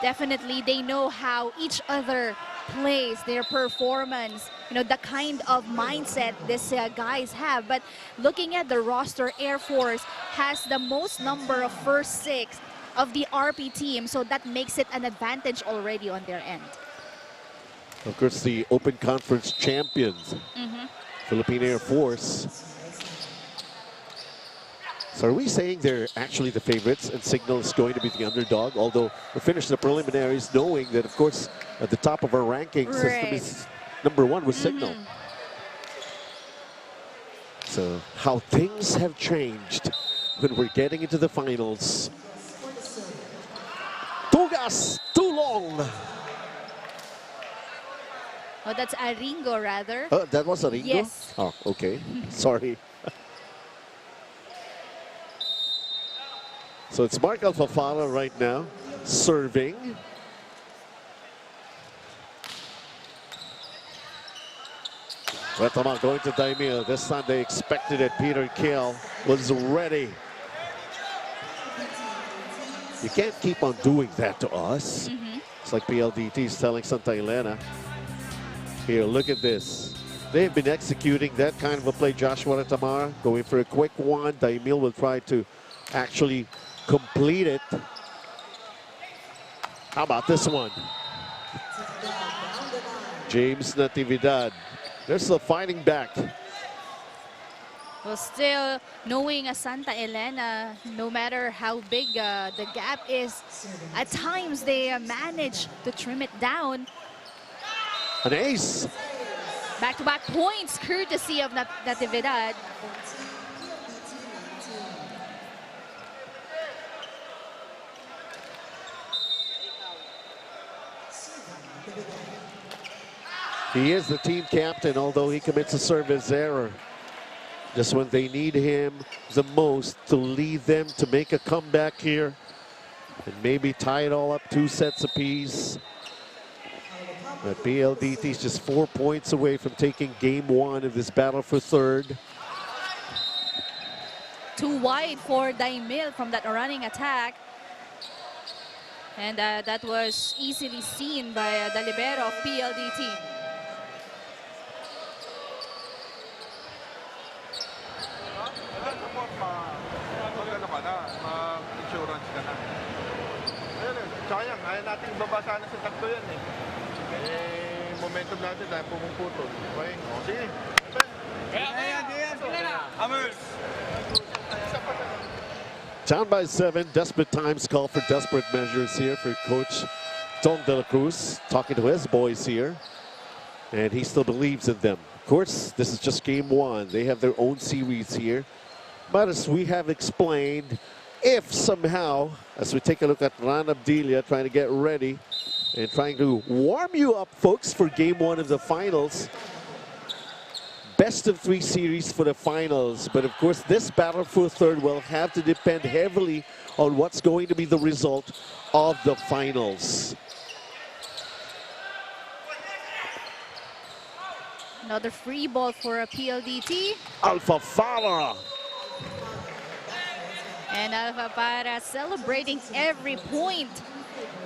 definitely they know how each other plays, their performance, the kind of mindset these guys have. But looking at the roster, Air Force has the most number of first 6 of the RP team, so that makes it an advantage already on their end. Of course, the Open Conference champions, Philippine Air Force. So are we saying they're actually the favorites and Signal is going to be the underdog? Although we finished the preliminaries knowing that, of course, at the top of our ranking system is number 1 with Signal. So how things have changed when we're getting into the finals. Tugas, too long. Oh, that's Aringo, rather. Oh, that was Aringo? Yes. Oh, okay. Sorry. So it's Mark Alfafara right now, serving. Retama going to Daimil. This time they expected it. Peter Kiel was ready. You can't keep on doing that to us. It's like PLDT is telling Santa Elena. Here, look at this. They've been executing that kind of a play. Joshua Retamar going for a quick one. Daimil will try to actually complete it. How about this one? James Natividad. There's the fighting back. Well, still knowing Santa Elena, no matter how big the gap is, at times they manage to trim it down. An ace. Back-to-back points, courtesy of Natividad. He is the team captain, although he commits a service error. Just when they need him the most to lead them to make a comeback here and maybe tie it all up 2 sets apiece. But PLDT is just 4 points away from taking game 1 of this battle for third. Too wide for Daimil from that running attack. And that was easily seen by the libero of PLDT. Sayang, ayaw natin babasa na sa tatlo yan eh. Momentum natin tayo pumuputol. Okay? O, sige. Hammers! Down by 7, desperate times call for desperate measures here for Coach Tom De La Cruz, talking to his boys here, and he still believes in them. Of course, this is just game 1. They have their own series here, but as we have explained, if somehow, as we take a look at Ran Abdilia trying to get ready and trying to warm you up, folks, for game 1 of the finals, best of 3 series for the finals. But of course, this battle for third will have to depend heavily on what's going to be the result of the finals. Another free ball for a PLDT. Alpha Farah. And Alpha Farah celebrating every point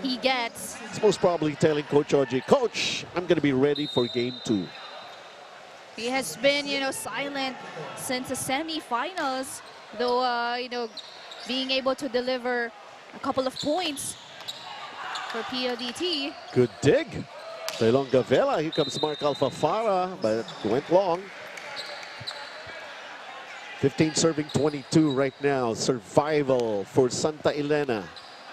he gets. It's most probably telling Coach OJ, Coach, I'm going to be ready for game 2. He has been, silent since the semifinals, though, being able to deliver a couple of points for PLDT. Good dig. Taylong Gavela. Here comes Mark Alpha Farah, but it went long. 15 serving 22 right now. Survival for Santa Elena.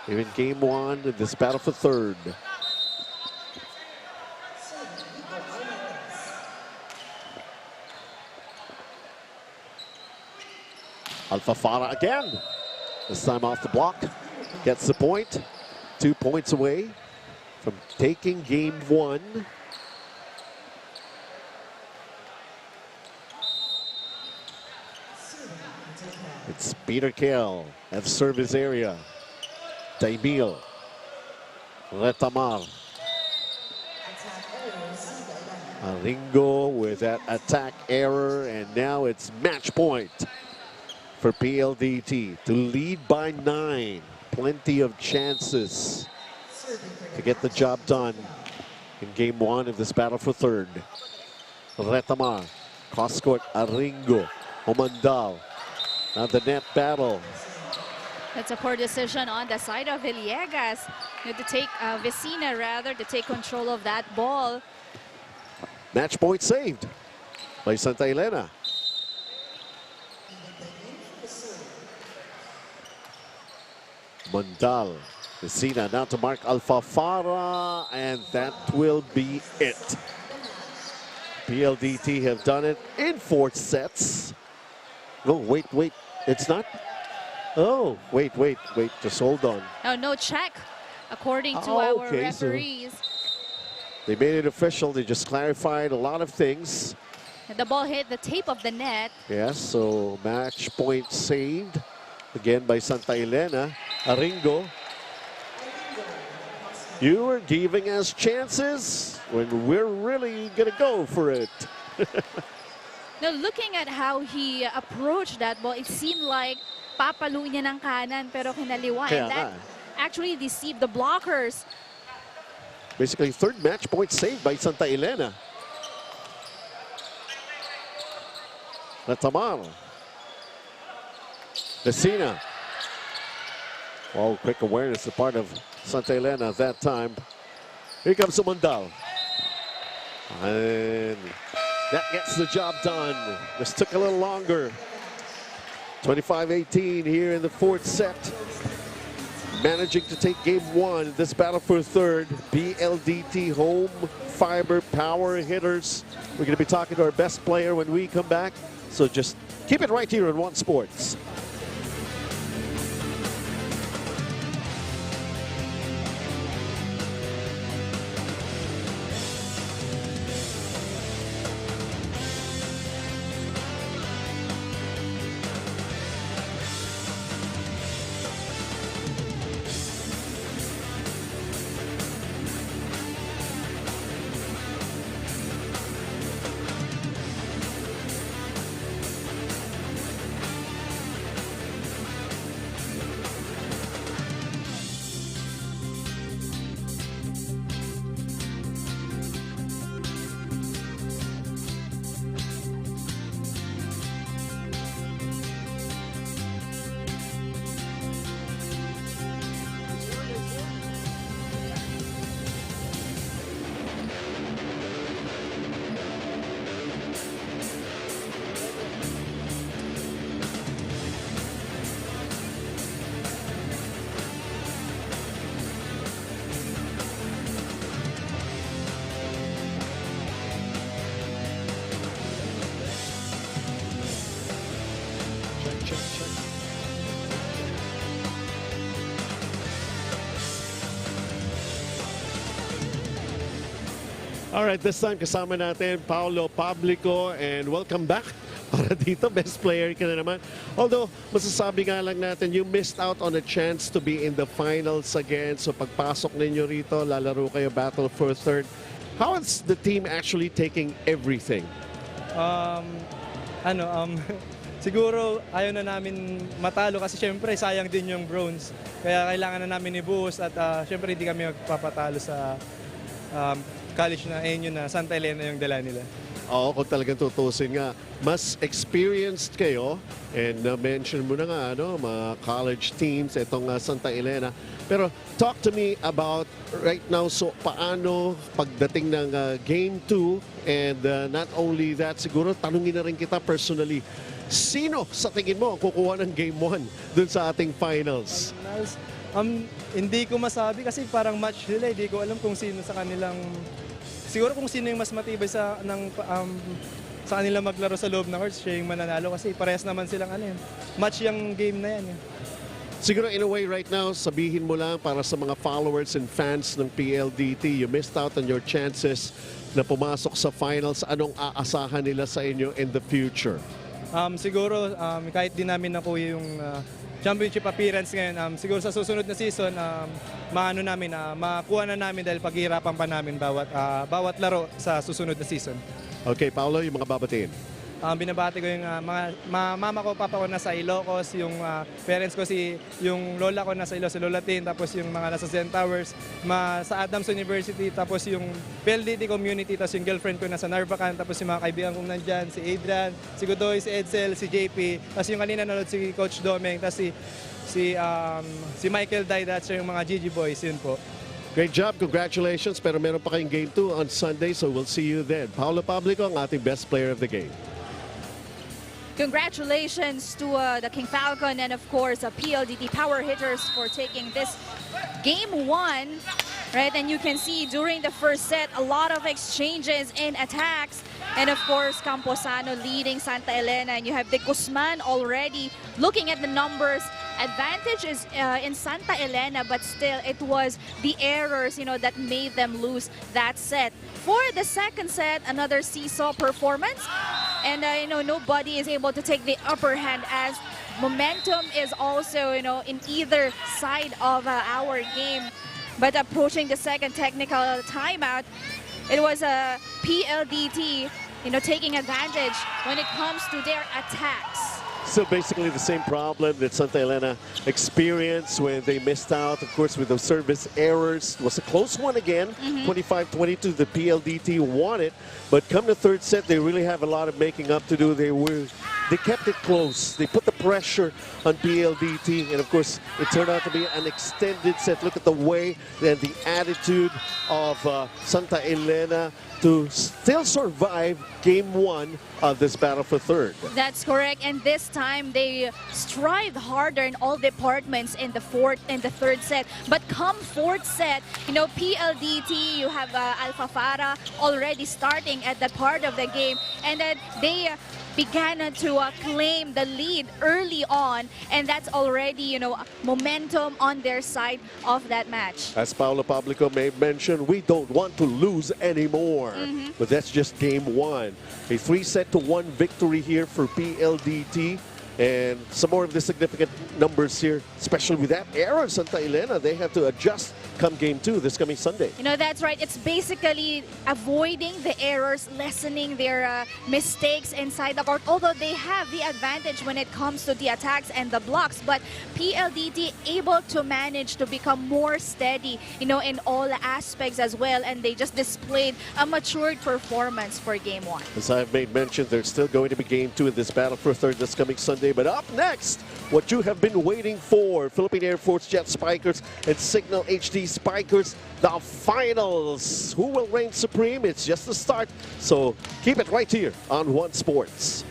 Here in game 1 of this battle for third. Alpha Farah again. This time off the block. Gets the point. 2 points away from taking game 1. It's Peter Kell at service area. Daimil. Retamar. Aringo with that attack error, and now it's match point for PLDT to lead by 9. Plenty of chances to get the job done in game 1 of this battle for third. Retamar, cross court, Aringo, Omandal. Now the net battle. That's a poor decision on the side of Villegas. To take Vecina, rather, to take control of that ball. Match point saved by Santa Elena. Mandal, Vecina now to Mark Alpha Farah, and that will be it. PLDT have done it in 4 sets. Oh, wait, it's not? Oh, wait, just hold on. No check, according to our referees. So they made it official. They just clarified a lot of things. The ball hit the tape of the net. Yes, so match point saved again by Santa Elena. Aringo, you were giving us chances when we're really gonna go for it. Now, looking at how he approached that ball, it seemed like papalo niya ng kanan pero kinaliwa. And that actually deceived the blockers. Basically, third match point saved by Santa Elena. Retamar. Vecina. Oh, quick awareness the part of Santa Elena at that time. Here comes Mandal. And that gets the job done. This took a little longer. 25-18 here in the 4th set. Managing to take game 1, this battle for third. PLDT home Fibr power hitters. We're going to be talking to our best player when we come back. So just keep it right here on One Sports. Alright, this time kasama natin Paolo Publico, and welcome back. Para dito, best player ka na naman. Although, masasabi nga lang natin, you missed out on a chance to be in the finals again. So pagpasok ninyo rito, lalaro kayo battle for third. How is the team actually taking everything? Siguro ayaw na namin matalo kasi syempre sayang din yung bronze. Kaya kailangan na namin i-boost at syempre hindi kami magpapatalo sa college na yun na Santa Elena yung dala nila. Oo, kung talagang tutusin nga, mas experienced kayo, and mention mo na nga, mga college teams, itong Santa Elena. Pero talk to me about right now, so paano pagdating ng Game 2, and not only that, siguro tanungin na rin kita personally, sino sa tingin mo ang kukuha ng Game 1 dun sa ating finals? Hindi ko masabi kasi parang match nila. Hindi ko alam kung sino sa kanilang... Siguro kung sino yung mas matibay sa kanila maglaro sa loob ng court, siya yung mananalo kasi parehas naman silang match yung game na yan. Siguro in a way right now, sabihin mo lang para sa mga followers and fans ng PLDT, you missed out on your chances na pumasok sa finals. Anong aasahan nila sa inyo in the future? Siguro kahit di namin nakuha yung championship appearance ngayon, siguro sa susunod na season, makuha na namin dahil paghihirapan pa namin bawat laro sa susunod na season. Okay, Paolo, yung mga babatiin. Binabati ko yung mama ko, papa ko nasa Ilocos, yung parents ko, yung lola ko nasa Ilocos, si Lola Tin, tapos yung mga nasa Zen Towers, sa Adams University, tapos yung PLDT community, tapos yung girlfriend ko nasa Narvacan, tapos yung mga kaibigan kong nandyan, si Adrian, si Godoy, si Edsel, si JP, tapos yung kanina nanood si Coach Domeng, tapos si Michael Daidat, yung mga GG Boys, yun po. Great job, congratulations, pero meron pa kayong Game 2 on Sunday, so we'll see you then. Paolo Publico, ang ating best player of the game. Congratulations to the King Falcon and of course the PLDT Power Hitters for taking this Game 1, right? And you can see during the first set a lot of exchanges in attacks, and of course Camposano leading Santa Elena, and you have De Guzman already looking at the numbers. Advantage is in Santa Elena, but still it was the errors that made them lose that set. For the second set, another seesaw performance, and nobody is able to take the upper hand as momentum is also in either side of our game. But approaching the second technical timeout, it was a PLDT taking advantage when it comes to their attacks. So basically the same problem that Santa Elena experienced when they missed out, of course, with the service errors. It was a close one again, 25-22, the PLDT won it. But come the third set, they really have a lot of making up to do. They kept it close. They put the pressure on PLDT, and of course, it turned out to be an extended set. Look at the way and the attitude of Santa Elena to still survive Game 1 of this battle for third. That's correct, and this time they strived harder in all departments in the third set. But come fourth set, PLDT, you have Alpha Farah already starting at that part of the game, and then they began to claim the lead early on, and that's already momentum on their side of that match. As Paolo Publico may mention, we don't want to lose anymore. But that's just Game 1. A 3-1 victory here for PLDT. And some more of the significant numbers here, especially with that error of Santa Elena. They have to adjust come Game 2 this coming Sunday. That's right. It's basically avoiding the errors, lessening their mistakes inside the court. Although they have the advantage when it comes to the attacks and the blocks, but PLDT able to manage to become more steady, in all aspects as well. And they just displayed a matured performance for Game 1. As I've made mention, there's still going to be Game 2 in this battle for third this coming Sunday. But up next, what you have been waiting for, Philippine Air Force Jet Spikers and Signal HD Spikers, the finals. Who will reign supreme? It's just the start. So keep it right here on One Sports.